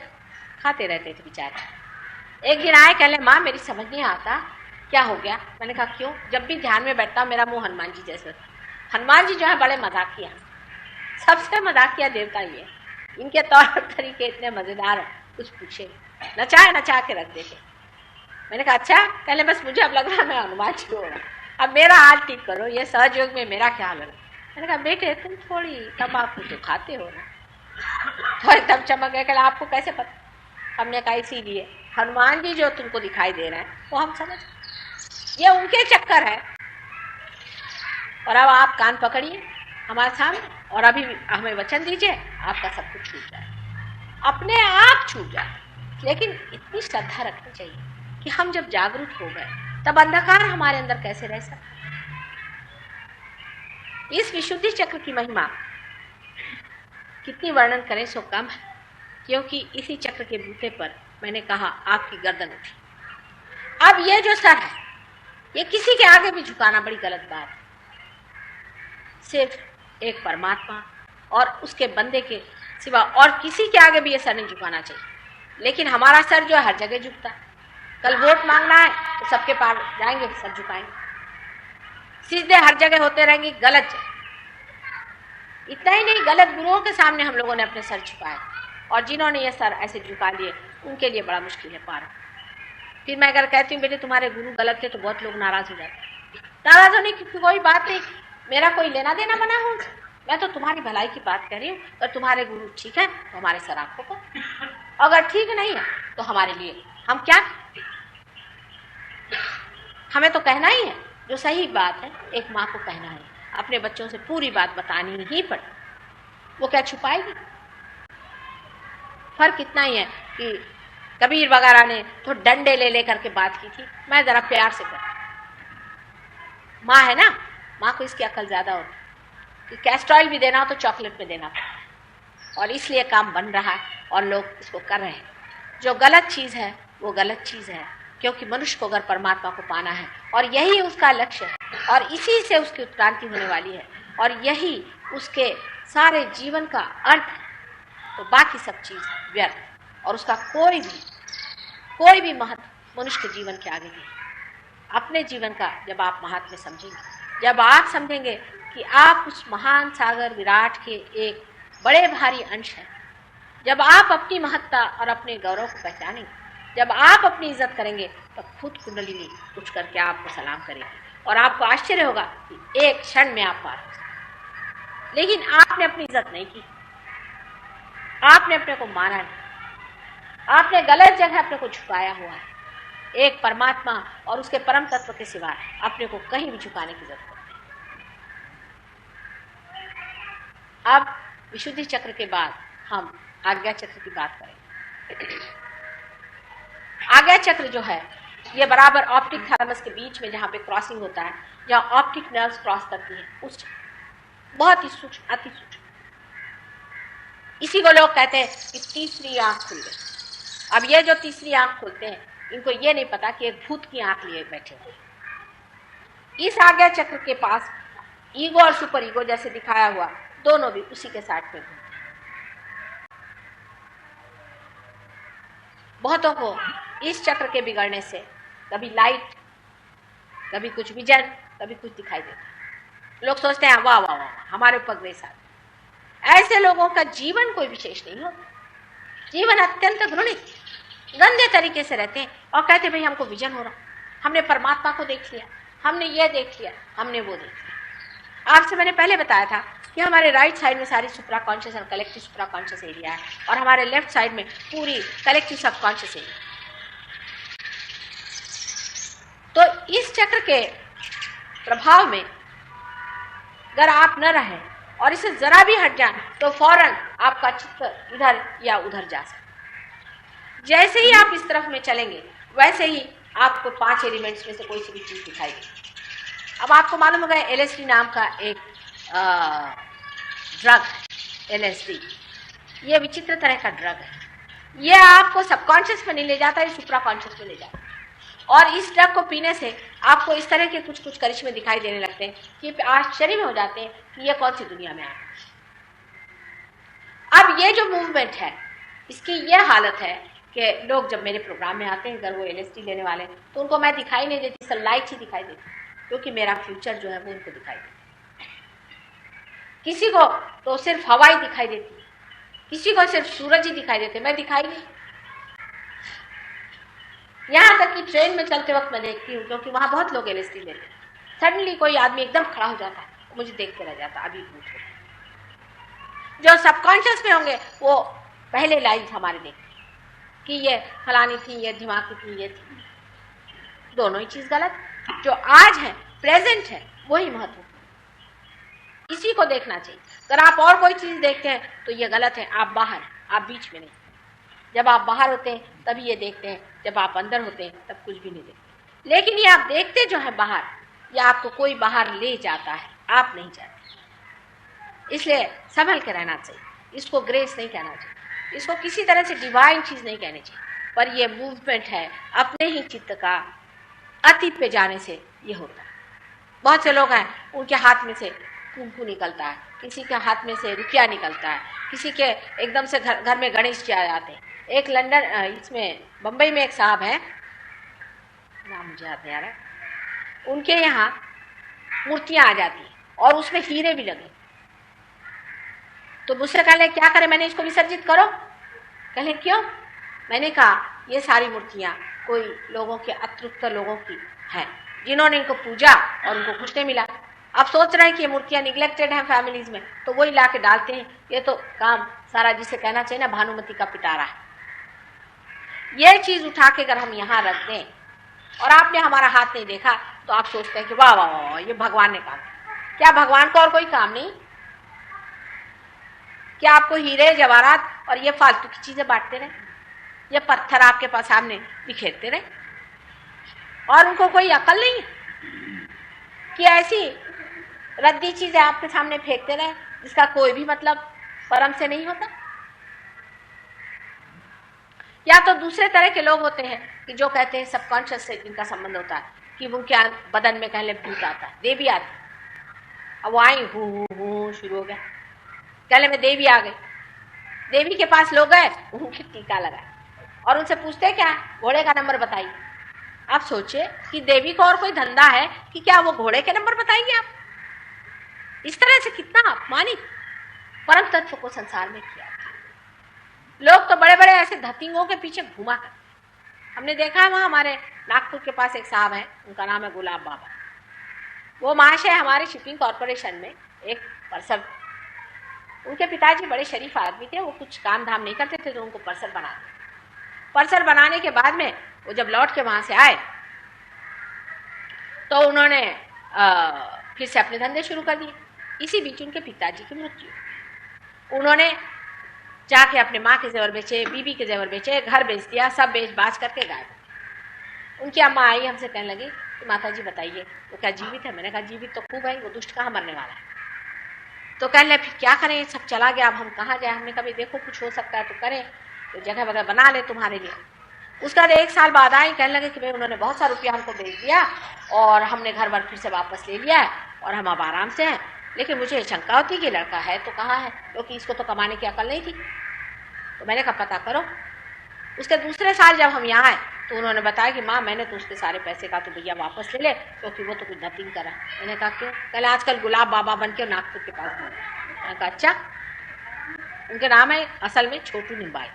खाते रहते थे बेचारे। एक दिन आए, कहले माँ मेरी समझ नहीं आता क्या हो गया। मैंने कहा क्यों। जब भी ध्यान में बैठता मेरा मुंह हनुमान जी जैसे। हनुमान जी जो है बड़े मजाकिया, सबसे मजाकिया देवता ही है। इनके तौर तरीके इतने मजेदार है, कुछ पूछे, नचा के रख देते। मैंने कहा अच्छा। कहले बस मुझे अब लग रहा है मैं हनुमान जी हो रहा, अब मेरा हाल ठीक करो, ये सहयोग में मेरा क्या हाल है। मैंने कहा बेटे तुम थोड़ी तंबाकू तो खाते हो ना। तो एकदम चमक गया, कहला आपको कैसे पता। हमने कहा इसीलिए हनुमान जी जो तुमको दिखाई दे रहे हैं वो हम समझ, ये उनके चक्कर है। और अब आप कान पकड़िए हमारे सामने और अभी हमें वचन दीजिए, आपका सब कुछ छूट जाए, अपने आप छूट जाए। लेकिन इतनी श्रद्धा रखनी चाहिए कि हम जब जागरूक हो गए तब अंधकार हमारे अंदर कैसे रह सकता। इस विशुद्धि चक्र की महिमा कितनी वर्णन करें सो कम है, क्योंकि इसी चक्र के बूते पर मैंने कहा आपकी गर्दन उठी। अब ये जो सर है, ये किसी के आगे भी झुकाना बड़ी गलत बात है। सिर्फ एक परमात्मा और उसके बंदे के सिवा और किसी के आगे भी ये सर नहीं झुकाना चाहिए। लेकिन हमारा सर जो है हर जगह झुकता है। कल वोट मांगना है तो सबके पास जाएंगे, सर झुकाएंगे, सीधे हर जगह होते रहेंगे, गलत जगह। इतना ही नहीं, गलत गुरुओं के सामने हम लोगों ने अपने सर झुकाए, और जिन्होंने ये सर ऐसे झुका लिए उनके लिए बड़ा मुश्किल है पार। फिर मैं अगर कहती हूँ बेटे तुम्हारे गुरु गलत थे, तो बहुत लोग नाराज हो जाते हैं। नाराज होने की कोई बात नहीं, मेरा कोई लेना देना बना हो, मैं तो तुम्हारी भलाई की बात कर रही हूँ। अगर तुम्हारे गुरु ठीक है तो हमारे सर आपको को, अगर ठीक नहीं है तो हमारे लिए हम क्या, हमें तो कहना ही है जो सही बात है। एक माँ को कहना है, अपने बच्चों से पूरी बात बतानी ही पड़े, वो क्या छुपाएगी। फर्क इतना ही है कि कबीर वगैरह ने तो डंडे ले लेकर के बात की थी, मैं जरा प्यार से कर। माँ है ना, माँ को इसकी अकल ज्यादा होती कि कैस्टर ऑयल भी देना हो तो चॉकलेट में देना पड़ता, और इसलिए काम बन रहा है और लोग इसको कर रहे हैं। जो गलत चीज है वो गलत चीज है, क्योंकि मनुष्य को अगर परमात्मा को पाना है और यही उसका लक्ष्य है, और इसी से उसकी उत्क्रांति होने वाली है, और यही उसके सारे जीवन का अर्थ है, तो बाकी सब चीज व्यर्थ, और उसका कोई भी महत्व मनुष्य के जीवन के आगे नहीं। अपने जीवन का जब आप महात्म्य समझेंगे, जब आप समझेंगे कि आप उस महान सागर विराट के एक बड़े भारी अंश हैं, जब आप अपनी महत्ता और अपने गौरव को पहचानेंगे, जब आप अपनी इज्जत करेंगे, तब खुद कुंडलिनी उठ करके आपको सलाम करेगी, और आपको आश्चर्य होगा कि एक क्षण में आप पार हो सकते। लेकिन आपने अपनी इज्जत नहीं की, आपने अपने को माना नहीं, आपने गलत जगह अपने को झुकाया हुआ है। एक परमात्मा और उसके परम तत्व के सिवा अपने को कहीं भी झुकाने की जरूरत नहीं। अब विशुद्धि चक्र के बाद हम आज्ञा चक्र की बात करेंगे। आज्ञा चक्र जो है ये बराबर ऑप्टिक थैलेमस के बीच में जहां पे क्रॉसिंग होता है, जहां ऑप्टिक नर्व्स क्रॉस करती हैं, उस बहुत ही सूक्ष्म, अति सूक्ष्म, इसी को लोग कहते हैं कि तीसरी आंख खुल गई। अब ये जो तीसरी आंख खोलते हैं, इनको ये नहीं पता कि एक भूत की आंख लिए बैठे हुए। इस आज्ञा चक्र के पास ईगो और सुपर ईगो जैसे दिखाया हुआ, दोनों भी उसी के साथ में घूमते हैं। बहुतों को इस चक्र के बिगड़ने से कभी लाइट, कभी कुछ विजन, कभी कुछ दिखाई देता। लोग सोचते हैं वाह वाह वाह हमारे ऊपर ग्रेस आता। ऐसे लोगों का जीवन कोई विशेष नहीं होता, जीवन अत्यंत घृणित गंदे तरीके से रहते हैं, और कहते भाई हमको विजन हो रहा, हमने परमात्मा को देख लिया, हमने ये देख लिया, हमने वो देख लिया। आपसे मैंने पहले बताया था कि हमारे राइट साइड में सारी सुप्रा कॉन्शियस और कलेक्टिव सुप्रा कॉन्शियस एरिया है, और हमारे लेफ्ट साइड में पूरी कलेक्टिव सब कॉन्शियस एरिया। तो इस चक्र के प्रभाव में अगर आप न रहें और इसे जरा भी हट जाए, तो फौरन आपका चित्त इधर या उधर जा सकता। जैसे ही आप इस तरफ में चलेंगे, वैसे ही आपको 5 एलिमेंट्स में से कोई सी भी चीज दिखाई देगी। अब आपको मालूम होगा LSD नाम का एक ड्रग है, LSD, ये विचित्र तरह का ड्रग है। ये आपको सबकॉन्शियस में नहीं ले जाता, ये सुप्रा कॉन्शियस में ले जाता है। और इस ड्रग को पीने से आपको इस तरह के कुछ करिश्मे दिखाई देने लगते हैं कि आश्चर्य में हो जाते हैं कि ये कौन सी दुनिया में आ गए। अब ये जो मूवमेंट है, इसकी ये हालत है कि लोग जब मेरे प्रोग्राम में आते हैं, अगर वो LSD लेने वाले, तो उनको मैं दिखाई नहीं देती, सनलाइट ही दिखाई देती, क्योंकि मेरा फ्यूचर जो है वो उनको दिखाई देता। किसी को तो सिर्फ हवा ही दिखाई देती, किसी को सिर्फ सूरज ही दिखाई देते, मैं दिखाई नहीं। यहाँ तक कि ट्रेन में चलते वक्त मैं देखती हूँ, क्योंकि वहां बहुत लोग LSD लेते हैं, सडनली कोई आदमी एकदम खड़ा हो जाता है, मुझे देखते रह जाता, अभी भूत हो। जो सबकॉन्शियस में होंगे वो पहले लाइन हमारे देखते कि ये फलानी थी, ये दिमाग की थी, ये थी। दोनों ही चीज गलत। जो आज है, प्रेजेंट है, वही महत्वपूर्ण, इसी को देखना चाहिए। अगर आप और कोई चीज देखते हैं तो ये गलत है, आप बाहर, आप बीच में नहीं। जब आप बाहर होते हैं तभी ये देखते हैं, जब आप अंदर होते हैं तब कुछ भी नहीं देखते। लेकिन ये आप देखते जो है बाहर, या आपको कोई बाहर ले जाता है, आप नहीं जाते। इसलिए संभल के रहना चाहिए। इसको ग्रेस नहीं कहना चाहिए, इसको किसी तरह से डिवाइन चीज नहीं कहनी चाहिए, पर ये मूवमेंट है अपने ही चित्त का अति पे जाने से ये होता है। बहुत से लोग हैं उनके हाथ में से कुंकू निकलता है, किसी के हाथ में से रुपया निकलता है, किसी के एकदम से घर में गणेश जी आ जाते हैं। एक लंदन इसमें बम्बई में एक साहब है, नाम मुझे याद नहीं आ रहा, उनके यहाँ मूर्तियां आ जाती हैं और उसमें हीरे भी लगे। तो मुझसे कहले क्या करें, मैंने इसको विसर्जित करो। कहले क्यों? मैंने कहा ये सारी मूर्तियां कोई लोगों के अतृप्त लोगों की हैं, जिन्होंने इनको पूजा और उनको कुछ नहीं मिला। अब सोच रहे हैं कि ये मूर्तियां निगलेक्टेड हैं फैमिलीज में, तो वही ला के डालते हैं। ये तो काम सारा जिसे कहना चाहिए ना भानुमति का पिटारा है। ये चीज उठा के अगर हम यहाँ रख दें और आपने हमारा हाथ नहीं देखा तो आप सोचते हैं कि वाह वाह वाह ये भगवान ने काम। क्या भगवान को और कोई काम नहीं? क्या आपको हीरे जवाहरात और ये फालतू की चीजें बांटते रहे, ये पत्थर आपके पास सामने बिखेरते रहे और उनको कोई अकल नहीं है कि ऐसी रद्दी चीजें आपके सामने फेंकते रहे जिसका कोई भी मतलब परम से नहीं होता? या तो दूसरे तरह के लोग होते हैं कि जो कहते हैं सबकॉन्शियस से जिनका संबंध होता है कि वो क्या बदन में कहले भूत आता है, देवी आती है। अब वो आई हूँ शुरू हो गया, कहले में देवी आ गई। देवी के पास लोग गए, उनके टीका लगाए और उनसे पूछते क्या घोड़े का नंबर बताइए। आप सोचिए कि देवी को और कोई धंधा है कि क्या वो घोड़े के नंबर बताएंगे आप? इस तरह से कितना अपमानित परम तत्व को संसार में किया। लोग तो बड़े बड़े ऐसे धतिंगों के पीछे घुमा कर। हमने देखा है वहां हमारे नागपुर के पास एक साहब है, उनका नाम है गुलाब बाबा। वो महाशय हमारे शिपिंग कॉर्पोरेशन में एक पर्सन, उनके पिताजी बड़े शरीफ आदमी थे, वो कुछ काम धाम नहीं करते थे तो उनको पर्सन बना दिया। पर्सन बनाने के बाद में वो जब लौट के वहां से आए तो उन्होंने फिर से अपने धंधे शुरू कर दिए। इसी बीच उनके पिताजी की मृत्यु। उन्होंने जाके अपने माँ के जेवर बेचे, बीबी के जेवर बेचे, घर बेच दिया, सब बेच बाच करके गायब। उनकी अम्मा आई हमसे कहने लगी कि माता जी बताइए वो क्या जीवित है? मैंने कहा जीवित तो खूब है, वो दुष्ट कहाँ मरने वाला है। तो कहने लगे फिर क्या करें, सब चला गया, अब हम कहाँ जाए? हमने कभी देखो कुछ हो सकता है तो करें, तो जगह वगैरह बना ले तुम्हारे लिए। उसके बाद 1 साल बाद आए, कहने लगे कि भाई उन्होंने बहुत सारा रुपया हमको भेज दिया और हमने घर वर फिर से वापस ले लिया है और हम अब आराम से हैं, लेकिन मुझे शंका होती कि लड़का है तो कहाँ है, क्योंकि इसको तो कमाने की अकल नहीं थी। तो मैंने कहा पता करो। उसके दूसरे साल जब हम यहाँ आए तो उन्होंने बताया कि माँ मैंने तो उसके सारे पैसे का तो भैया वापस ले ले, क्योंकि वो तो कुछ नथिंग करा। मैंने कहा क्यों? कल आजकल गुलाब बाबा बन के नागपुर के पास घूम। मैंने कहा अच्छा। उनके नाम है असल में छोटू निम्बाल।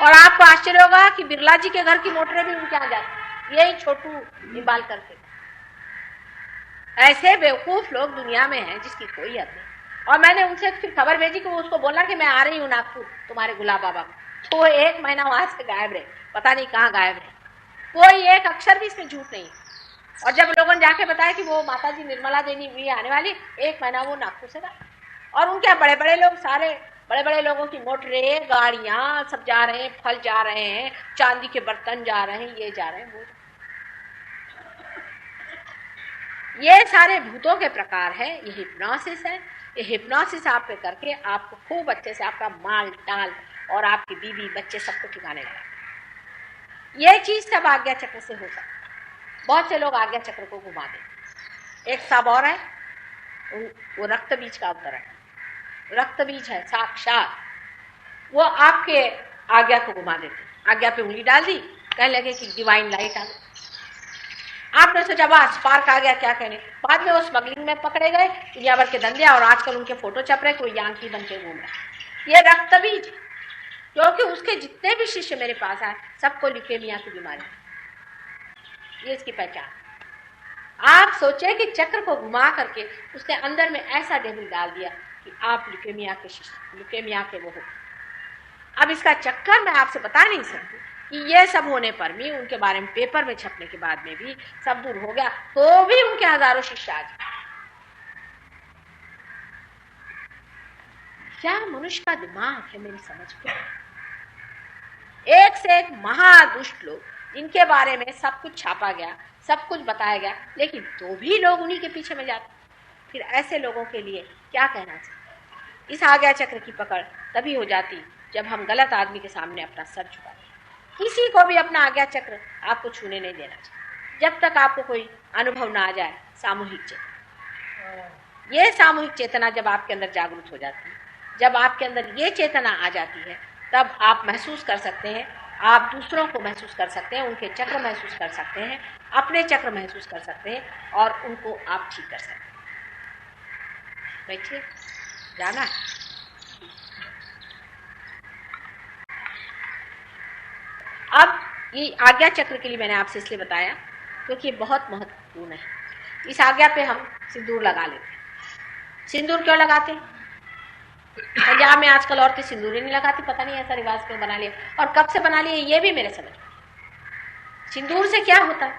और आपको आश्चर्य होगा कि बिरला जी के घर की मोटरें भी उनके यहाँ जाती, यही छोटू निम्बाल करके। ऐसे बेवकूफ लोग दुनिया में हैं जिसकी कोई हद नहीं। और मैंने उनसे फिर खबर भेजी कि वो उसको बोला कि मैं आ रही हूँ नागपुर तुम्हारे गुलाब बाबा को। तो 1 महीना वहां से गायब रहे, पता नहीं कहाँ गायब रहे, कोई एक अक्षर भी इसमें झूठ नहीं। और जब लोगों ने जाके बताया कि वो माता जी निर्मला देवी भी आने वाली, 1 महीना वो नागपुर से गायब। और उनके बड़े बड़े लोग, सारे बड़े बड़े लोगों की मोटरें, गाड़ियां सब जा रहे हैं, फल जा रहे हैं, चांदी के बर्तन जा रहे हैं, ये जा रहे हैं, वो। ये सारे भूतों के प्रकार है, ये हिप्नोसिस है। ये हिप्नोसिस आप पे करके आपको खूब अच्छे से आपका माल टाल और आपकी बीवी बच्चे सबको ठिकाने लगा। ये चीज सब आज्ञा चक्र से हो सकता है। बहुत से लोग आज्ञा चक्र को घुमा देते। एक सब और है, वो रक्त बीज का अवतरण है। रक्त बीज है साक्षात, वो आपके आज्ञा को घुमा देते। आज्ञा पे उंगली डाल दी, कहने लगे कि डिवाइन लाइट आ गई। आपने सोचा बस स्पार्क आ गया, क्या कहने। बाद में वो स्मगलिंग में पकड़े गए, दुनिया भर के धंधे, और आजकल उनके फोटो छप रहे, कोई यांकी बन के घूम रहा है। ये रक्त बीज, क्योंकि उसके जितने भी शिष्य मेरे पास आए सबको ल्यूकेमिया की बीमारी, ये इसकी पहचान। आप सोचे कि चक्र को घुमा करके उसके अंदर में ऐसा डेविल डाल दिया कि आप ल्यूकेमिया के शिष्य, ल्यूकेमिया के वो हो। अब इसका चक्कर मैं आपसे बता नहीं सकती कि ये सब होने पर भी, उनके बारे में पेपर में छपने के बाद में भी सब दूर हो गया, तो भी उनके हजारों शिष्य आ जाए। क्या मनुष्य का दिमाग है मेरी समझ में। एक से एक महादुष्ट लोग इनके बारे में सब कुछ छापा गया, सब कुछ बताया गया, लेकिन तो भी लोग उन्हीं के पीछे में जाते। फिर ऐसे लोगों के लिए क्या कहना चाहिए? इस आज्ञा चक्र की पकड़ तभी हो जाती जब हम गलत आदमी के सामने अपना सर झुकाते। किसी को भी अपना आज्ञा चक्र आपको छूने नहीं देना चाहिए जब तक आपको कोई अनुभव ना आ जाए सामूहिक चेतना। ये सामूहिक चेतना जब आपके अंदर जागृत हो जाती है, जब आपके अंदर ये चेतना आ जाती है, तब आप महसूस कर सकते हैं, आप दूसरों को महसूस कर सकते हैं, उनके चक्र महसूस कर सकते हैं, अपने चक्र महसूस कर सकते हैं और उनको आप ठीक कर सकते हैं। बैठिए, जाना है। अब ये आज्ञा चक्र के लिए मैंने आपसे इसलिए बताया क्योंकि ये बहुत महत्वपूर्ण है। इस आज्ञा पे हम सिंदूर लगा लेते हैं। सिंदूर क्यों लगाते हैं? पंजाब में आजकल औरतें सिंदूर ही नहीं लगाती, पता नहीं ऐसा रिवाज क्यों बना लिया और कब से बना लिया ये भी मेरे समझ में। सिंदूर से क्या होता है?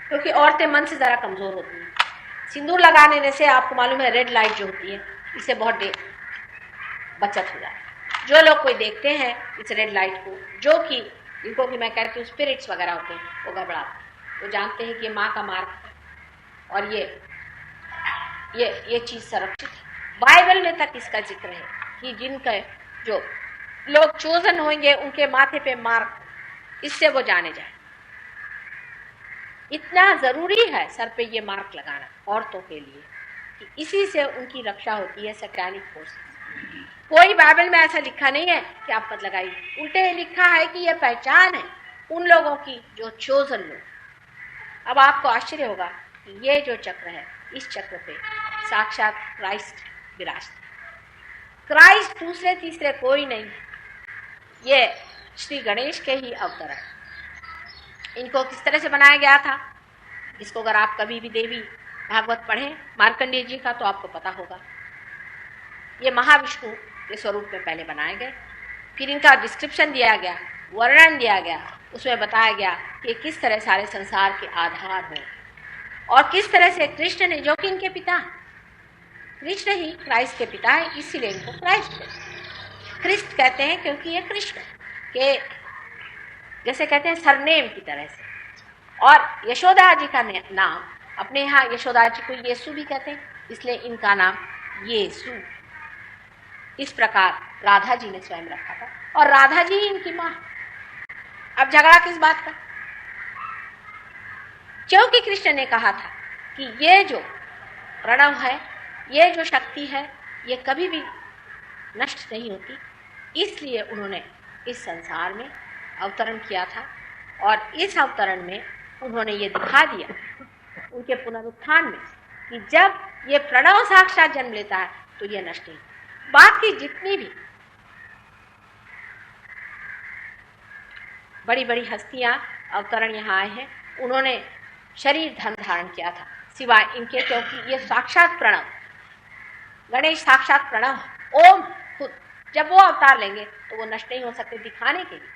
क्योंकि औरतें मन से जरा कमजोर होती हैं। सिंदूर लगाने से आपको मालूम है रेड लाइट जो होती है इससे बहुत बचत हो जाती है। जो लोग कोई देखते हैं इस रेड लाइट को, जो कि इनको कि मैं कहती हूँ स्पिरिट्स वगैरह होते हैं, वो घबराते हैं। वो जानते हैं कि ये माँ का मार्ग है और ये चीज संरक्षित है। बाइबल में तक इसका जिक्र है कि जिनके जो लोग चोजन होंगे उनके माथे पे मार्क, इससे वो जाने जाए। इतना जरूरी है सर पे ये मार्क लगाना औरतों के लिए कि इसी से उनकी रक्षा होती है सैटानिक फोर्स। कोई बाइबल में ऐसा लिखा नहीं है कि आप मत लगाइए, उल्टे लिखा है कि यह पहचान है उन लोगों की जो चोजन लोग। अब आपको आश्चर्य होगा कि ये जो चक्र है, इस चक्र पे साक्षात क्राइस्ट विराजते। क्राइस्ट दूसरे तीसरे कोई नहीं, ये श्री गणेश के ही अवतार है। इनको किस तरह से बनाया गया था, इसको अगर आप कभी भी देवी भागवत पढ़ें मार्कंडेय जी का तो आपको पता होगा। ये महाविष्णु के स्वरूप में पहले बनाए गए, फिर इनका डिस्क्रिप्शन दिया गया, वर्णन दिया गया, उसमें बताया गया कि किस तरह सारे संसार के आधार हैं और किस तरह से कृष्ण ने, जो कि इनके पिता, कृष्ण ही क्राइस्ट के पिता है, इसीलिए इनको क्रिस्ट कहते हैं क्योंकि ये कृष्ण के जैसे कहते हैं सरनेम की तरह से। और यशोदा जी का नाम, अपने यहाँ यशोदा जी को येसु भी कहते हैं, इसलिए इनका नाम येसु। इस प्रकार राधा जी ने स्वयं रखा था और राधा जी ही इनकी माँ। अब झगड़ा किस बात का? क्योंकि कृष्ण ने कहा था कि ये जो प्रणव है, ये जो शक्ति है, ये कभी भी नष्ट नहीं होती, इसलिए उन्होंने इस संसार में अवतरण किया था और इस अवतरण में उन्होंने ये दिखा दिया उनके पुनरुत्थान में कि जब ये प्रणव साक्षात जन्म लेता है तो ये नष्ट नहीं। बाकी जितनी भी बड़ी बड़ी हस्तियां अवतरण यहाँ आए हैं, उन्होंने शरीर धर्म धारण किया था सिवाय इनके, क्योंकि ये साक्षात प्रणव, गणेश साक्षात प्रणव, ओम खुद, जब वो अवतार लेंगे तो वो नष्ट नहीं हो सकते दिखाने के लिए।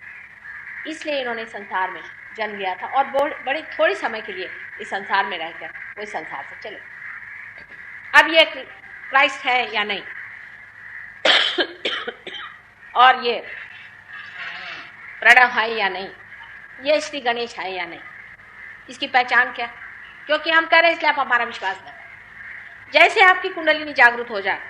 इसलिए इन्होंने संसार में जन्म लिया था और बड़ी थोड़ी समय के लिए इस संसार में रहकर वो इस संसार से चले। अब ये क्राइस्ट है या नहीं और ये प्रणव है या नहीं, ये श्री गणेश है या नहीं, इसकी पहचान क्या? क्योंकि हम कह रहे हैं इसलिए आप हमारा विश्वास करें। जैसे आपकी कुंडलिनी जागृत हो जाए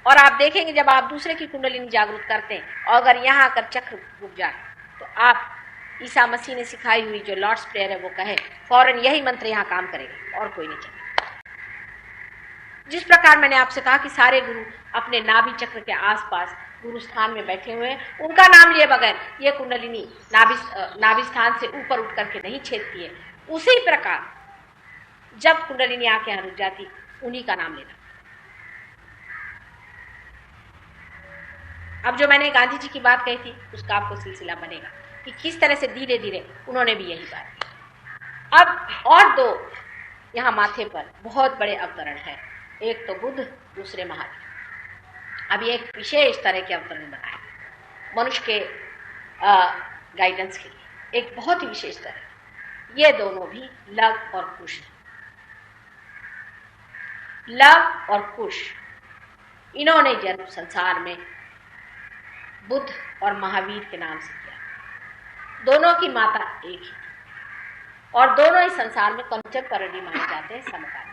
और आप देखेंगे जब आप दूसरे की कुंडलिनी जागृत करते हैं और अगर यहाँ आकर चक्र रुक जाए तो आप ईसा मसीह ने सिखाई हुई जो लॉर्ड्स प्रेयर है वो कहे, फौरन यही मंत्र यहाँ काम करेगा और कोई नहीं चलेगा। जिस प्रकार मैंने आपसे कहा कि सारे गुरु अपने नाभि चक्र के आसपास गुरु स्थान में बैठे हुए हैं, उनका नाम लिए बगैर ये कुंडलिनी नाभि स्थान से ऊपर उठ करके नहीं छेदती है। उसी प्रकार जब कुंडलिनी आके यहाँ रुक जाती, उन्हीं का नाम लेना। अब जो मैंने गांधी जी की बात कही थी उसका आपको सिलसिला बनेगा कि किस तरह से धीरे धीरे उन्होंने भी यही बात की। अब और दो यहाँ माथे पर बहुत बड़े अवतरण हैं, एक तो बुद्ध, दूसरे महावीर। अब ये एक विशेष तरह के अवतरण बनाए मनुष्य के गाइडेंस के लिए, एक बहुत ही विशेष तरह। ये दोनों भी लव और कुश, लव और कुश, इन्होंने जन्म संसार में बुद्ध और महावीर के नाम से किया। दोनों की माता एक ही, और दोनों ही संसार में कंटेम्पररी माने जाते हैं, समकालीन।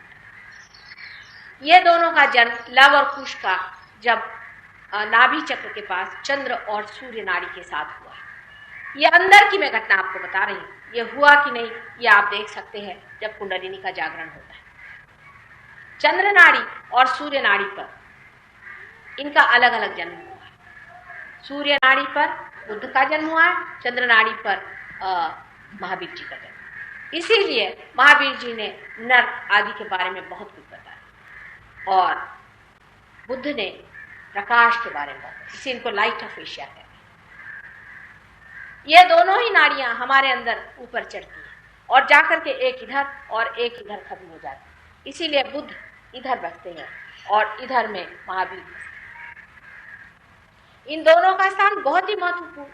ये दोनों का जन्म लव और कुश का जब नाभि चक्र के पास चंद्र और सूर्य नाड़ी के साथ हुआ। ये अंदर की मैं घटना आपको बता रही हूँ, ये हुआ कि नहीं ये आप देख सकते हैं जब कुंडलिनी का जागरण होता है। चंद्र नाड़ी और सूर्य नाड़ी पर इनका अलग अलग जन्म हुआ है। सूर्य नाड़ी पर बुद्ध का जन्म हुआ है, चंद्र नाड़ी पर महावीर जी का जन्म। इसीलिए महावीर जी ने नर्क आदि के बारे में बहुत कुछ बताया और बुद्ध ने प्रकाश के बारे में बताया, इसी इनको लाइट ऑफ एशिया कहते हैं। ये दोनों ही नाड़ियां हमारे अंदर ऊपर चढ़ती हैं और जाकर के एक इधर और एक इधर खत्म हो जाती है। इसीलिए बुद्ध इधर बसते हैं और इधर में महावीर बसते हैं। इन दोनों का स्थान बहुत ही महत्वपूर्ण,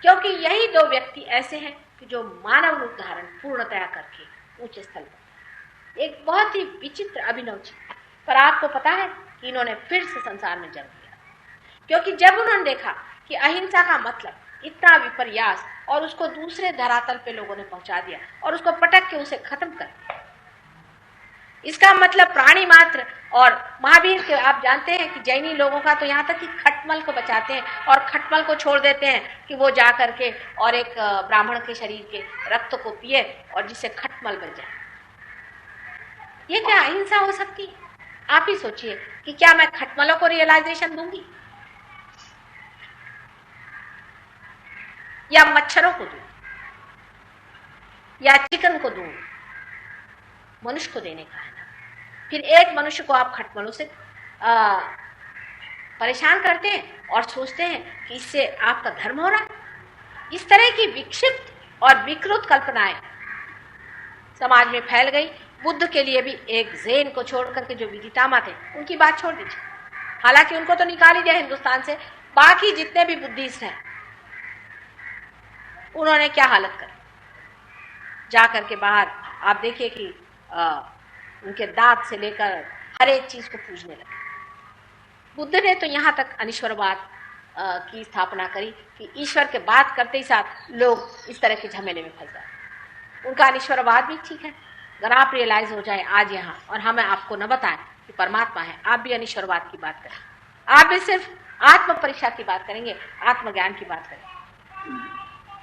क्योंकि यही दो व्यक्ति ऐसे हैं कि जो मानव रूप धारण पूर्णतया करके ऊंचे स्थल पर। एक बहुत ही विचित्र अभिनव चीज, पर आपको पता है कि इन्होंने फिर से संसार में जन्म लिया, क्योंकि जब उन्होंने देखा कि अहिंसा का मतलब इतना विपर्यास और उसको दूसरे धरातल पे लोगों ने पहुंचा दिया और उसको पटक के उसे खत्म कर दिया। इसका मतलब प्राणी मात्र, और महावीर के आप जानते हैं कि जैनी लोगों का तो यहाँ तक कि खटमल को बचाते हैं और खटमल को छोड़ देते हैं कि वो जा करके और एक ब्राह्मण के शरीर के रक्त को पिए और जिससे खटमल बन जाए। ये क्या अहिंसा हो सकती है? आप ही सोचिए कि क्या मैं खटमलों को रियलाइजेशन दूंगी या मच्छरों को दूं या चिकन को दूं? मनुष्य को देने का है ना। फिर एक मनुष्य को आप खटमलों से परेशान करते हैं और सोचते हैं कि इससे आपका धर्म हो रहा है। इस तरह की विक्षिप्त और विकृत कल्पनाएं समाज में फैल गई। बुद्ध के लिए भी एक ज़ेन को छोड़ करके जो विदितामा थे उनकी बात छोड़ दीजिए, हालांकि उनको तो निकाल ही दिया हिंदुस्तान से। बाकी जितने भी बुद्धिस्ट हैं उन्होंने क्या हालत करी, जा करके बाहर आप देखिए कि उनके दांत से लेकर हर एक चीज को पूजने लगे। बुद्ध ने तो यहाँ तक अनिश्वरवाद की स्थापना करी कि ईश्वर के बात करते ही साथ लोग इस तरह के झमेले में फंस जाते। उनका अनिश्वरवाद भी ठीक है, अगर आप रियलाइज हो जाए आज यहाँ और हमें आपको न बताएं कि परमात्मा है, आप भी अनिश्वरवाद की बात करें, आप भी सिर्फ आत्म परीक्षा की बात करेंगे, आत्मज्ञान की बात करेंगे,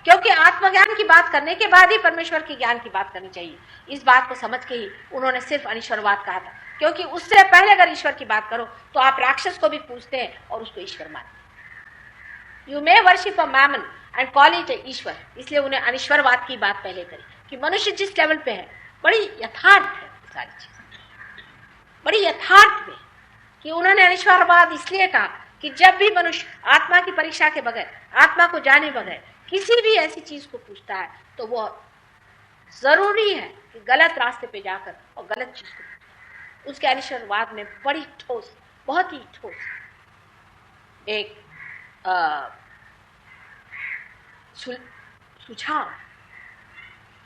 क्योंकि आत्मज्ञान की बात करने के बाद ही परमेश्वर के ज्ञान की बात करनी चाहिए। इस बात को समझ के ही उन्होंने सिर्फ अनिश्वरवाद कहा था, क्योंकि उससे पहले अगर ईश्वर की बात करो तो आप राक्षस को भी पूछते हैं और उसको ईश्वर मानते। You may worship a mammon and call it Ishwar, इसलिए उन्हें अनिश्वरवाद की बात पहले करी कि मनुष्य जिस लेवल पे है बड़ी यथार्थ है सारी चीज, बड़ी यथार्थ में कि उन्होंने अनिश्वरवाद इसलिए कहा कि जब भी मनुष्य आत्मा की परीक्षा के बगैर, आत्मा को जाने बगैर किसी भी ऐसी चीज को पूछता है तो वो जरूरी है कि गलत रास्ते पे जाकर और गलत चीज को पूछता है। उसके अनिश्वरवाद में बड़ी ठोस, बहुत ही ठोस एक सुझाव,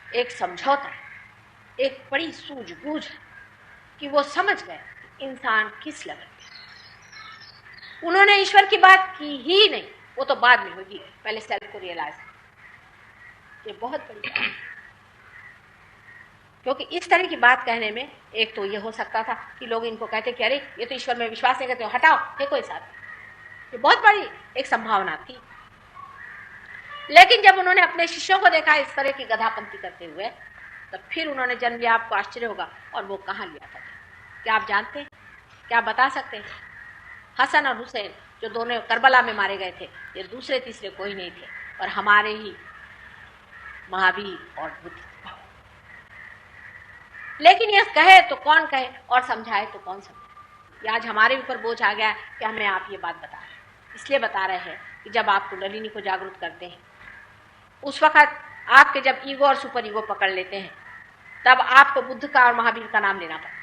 एक समझौता, एक बड़ी सूझबूझ है कि वो समझ गए इंसान किस लेवल पे। उन्होंने ईश्वर की बात की ही नहीं, वो तो बाद में होगी, पहले सेल्फ को रियलाइज। ये बहुत बड़ी बात है, क्योंकि इस तरह की बात कहने में एक तो ये हो सकता था कि लोग इनको कहते कि अरे ये तो ईश्वर में विश्वास नहीं करते, हटाओ फेंको इस आदमी। ये बहुत बड़ी एक संभावना थी। लेकिन जब उन्होंने अपने शिष्यों को देखा इस तरह की गधापंथी करते हुए, तब फिर उन्होंने जन्म लिया। आपको आश्चर्य होगा, और वो कहाँ लिया था? क्या आप जानते हैं? क्या आप बता सकते हैं? हसन और हुसैन जो दोनों करबला में मारे गए थे, ये दूसरे तीसरे कोई नहीं थे, और हमारे ही महावीर और बुद्ध। लेकिन ये कहे तो कौन कहे और समझाए तो कौन समझाए। ये आज हमारे ऊपर बोझ आ गया कि हमें आप ये बात बता रहे हैं। इसलिए बता रहे हैं कि जब आप कुंडलिनी को जागरूक करते हैं, उस वक्त आपके जब ईगो और सुपर ईगो पकड़ लेते हैं, तब आपको बुद्ध का और महावीर का नाम लेना पड़ता है।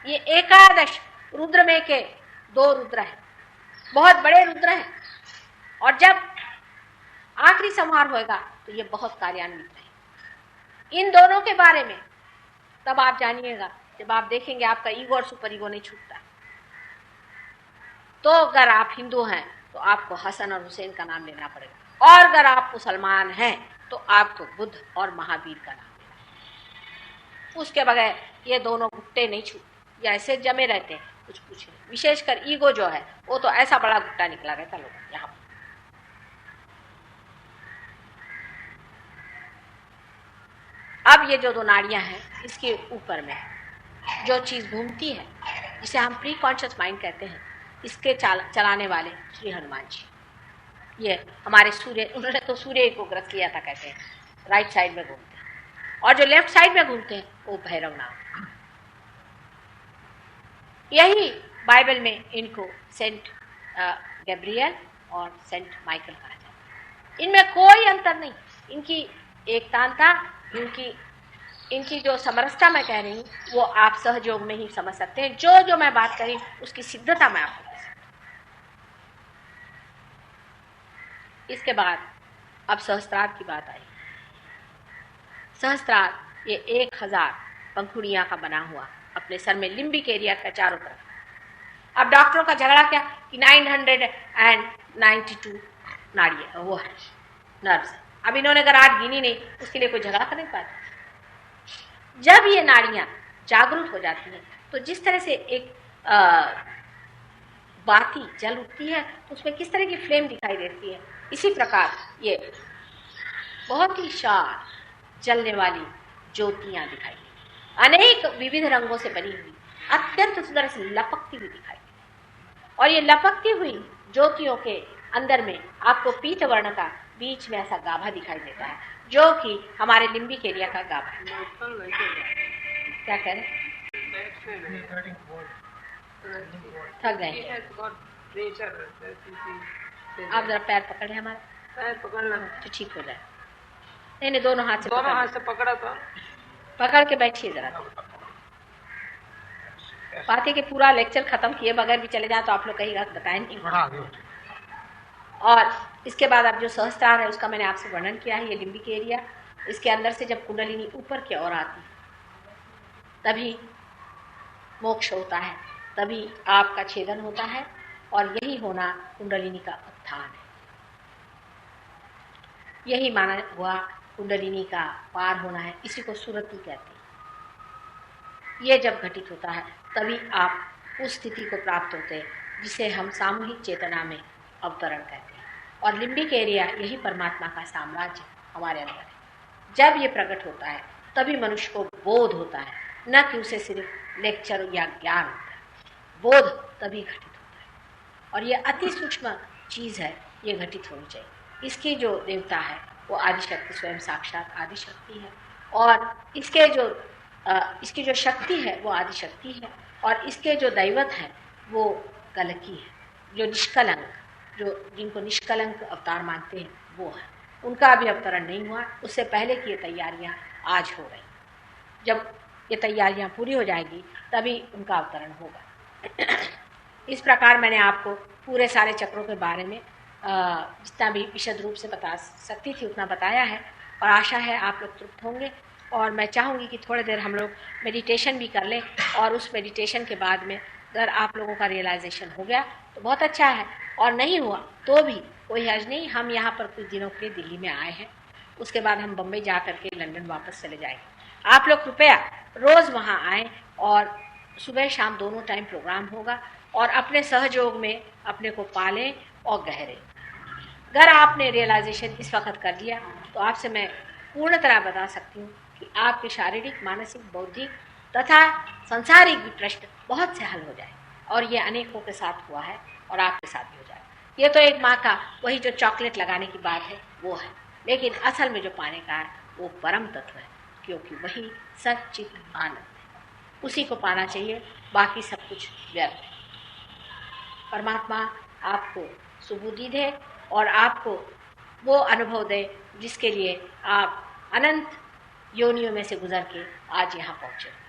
ये एकादश रुद्र में के 2 रुद्र हैं, बहुत बड़े रुद्र हैं, और जब आखिरी संहार होएगा तो ये बहुत कार्यान्वित है। इन दोनों के बारे में तब आप जानिएगा जब आप देखेंगे आपका ईगो और सुपर ईगो नहीं छूटता। तो अगर आप हिंदू हैं तो आपको हसन और हुसैन का नाम लेना पड़ेगा, और अगर आप मुसलमान हैं तो आपको बुद्ध और महावीर का नाम लेना। उसके बगैर ये दोनों घुट्टे नहीं छू, या ऐसे जमे रहते हैं, कुछ नहीं। विशेषकर ईगो जो है वो तो ऐसा बड़ा घुट्टा निकला रहता लोगों यहाँ। अब ये जो दो नाड़ियां हैं, इसके ऊपर में जो चीज घूमती है, जिसे हम प्री कॉन्शियस माइंड कहते हैं, इसके चलाने वाले श्री हनुमान जी। ये हमारे सूर्य, उन्होंने तो सूर्य को ग्रस्त किया था, कहते हैं राइट साइड में घूमते हैं, और जो लेफ्ट साइड में घूमते हैं वो भैरव नाम। यही बाइबल में इनको सेंट गैब्रियल और सेंट माइकल कहा जाता है। इनमें कोई अंतर नहीं, इनकी एकतांता, इनकी जो समरसता मैं कह रही हूँ वो आप सहयोग में ही समझ सकते हैं। जो जो मैं बात करी उसकी सिद्धता मैं आपको दे सकती हूँ। इसके बाद अब सहस्त्रार की बात आई। सहस्त्रार ये 1000 पंखुड़ियां का बना हुआ, अपने सर में लिम्बिक एरिया का चारों तरफ। अब डॉक्टरों का झगड़ा क्या कि 992 नाड़ियां वो है, नर्व्स। अब इन्होंने अगर 8 गिनी नहीं, उसके लिए कोई झगड़ा कर नहीं पाता। जब ये नाड़ियां जागरूक हो जाती हैं तो जिस तरह से एक बाती जल उठती है तो उसमें किस तरह की फ्लेम दिखाई देती है, इसी प्रकार ये बहुत ही शार्प जलने वाली ज्योतियां दिखाई देती, अनेक विविध रंगों से बनी हुई, अत्यंत सुंदर से लपकती हुई दिखाई देती। और ये लपकती हुई ज्योतियों के अंदर में आपको पीत वर्ण का बीच में ऐसा गाभा दिखाई देता है, जो कि हमारे लिम्बिक एरिया का गाभा है। क्या कह रहे? थक गए आप? जरा पैर पकड़े, हमारा पैर पकड़ना तो ठीक हो जाए। नहीं, दोनों हाथ से पकड़ा था। पकड़ के बैठिए जरा। बातें के पूरा लेक्चर खत्म किए बगैर भी चले जाए तो आप लोग कहीं बताएं नहीं। और इसके बाद अब जो सहस्त्रार है उसका मैंने आपसे वर्णन किया है। ये लिम्बिक एरिया, इसके अंदर से जब कुंडलिनी ऊपर की ओर आती तभी मोक्ष होता है, तभी आपका छेदन होता है, और यही होना कुंडलिनी का उत्थान है। यही माना हुआ कुंडलिनी का पार होना है, इसी को सुरति कहते हैं। ये जब घटित होता है तभी आप उस स्थिति को प्राप्त होते हैं जिसे हम सामूहिक चेतना में अवतरण कहते हैं। और लिम्बिक एरिया यही परमात्मा का साम्राज्य हमारे अंदर है। जब ये प्रकट होता है तभी मनुष्य को बोध होता है, न कि उसे सिर्फ लेक्चर या ज्ञान होता है। बोध तभी घटित होता है, और ये अति सूक्ष्म चीज़ है, ये घटित होनी चाहिए। इसकी जो देवता है वो आदिशक्ति, स्वयं साक्षात आदिशक्ति है, और इसकी जो शक्ति है वो आदिशक्ति है, और इसके जो दैवत है वो कलकी है, जो निष्कलंक, जिनको निष्कलंक अवतार मानते हैं वो है। उनका अभी अवतरण नहीं हुआ, उससे पहले की ये तैयारियां आज हो रही। जब ये तैयारियां पूरी हो जाएगी तभी उनका अवतरण होगा। इस प्रकार मैंने आपको पूरे सारे चक्रों के बारे में जितना भी विशद रूप से बता सकती थी उतना बताया है, और आशा है आप लोग तृप्त होंगे। और मैं चाहूँगी कि थोड़ी देर हम लोग मेडिटेशन भी कर लें, और उस मेडिटेशन के बाद में अगर आप लोगों का रियलाइजेशन हो गया तो बहुत अच्छा है, और नहीं हुआ तो भी कोई हर्ज नहीं। हम यहाँ पर कुछ दिनों के लिए दिल्ली में आए हैं, उसके बाद हम बम्बई जा करके लंदन वापस चले जाएंगे। आप लोग कृपया रोज़ वहाँ आएँ, और सुबह शाम दोनों टाइम प्रोग्राम होगा, और अपने सहयोग में अपने को पालें और गहरे। अगर आपने रियलाइजेशन इस वक्त कर लिया तो आपसे मैं पूर्ण तरह बता सकती हूँ कि आपके शारीरिक, मानसिक, बौद्धिक तथा सांसारिक भी प्रश्न बहुत से हल हो जाए, और ये अनेकों के साथ हुआ है और आपके साथ भी हो जाए। ये तो एक माँ का वही जो चॉकलेट लगाने की बात है वो है, लेकिन असल में जो पाने का है वो परम तत्व है, क्योंकि वही सच्चित आनंद है, उसी को पाना चाहिए, बाकी सब कुछ व्यर्थ है। परमात्मा आपको सुबुद्धि दे और आपको वो अनुभव दे जिसके लिए आप अनंत योनियों में से गुजर के आज यहाँ पहुँचे।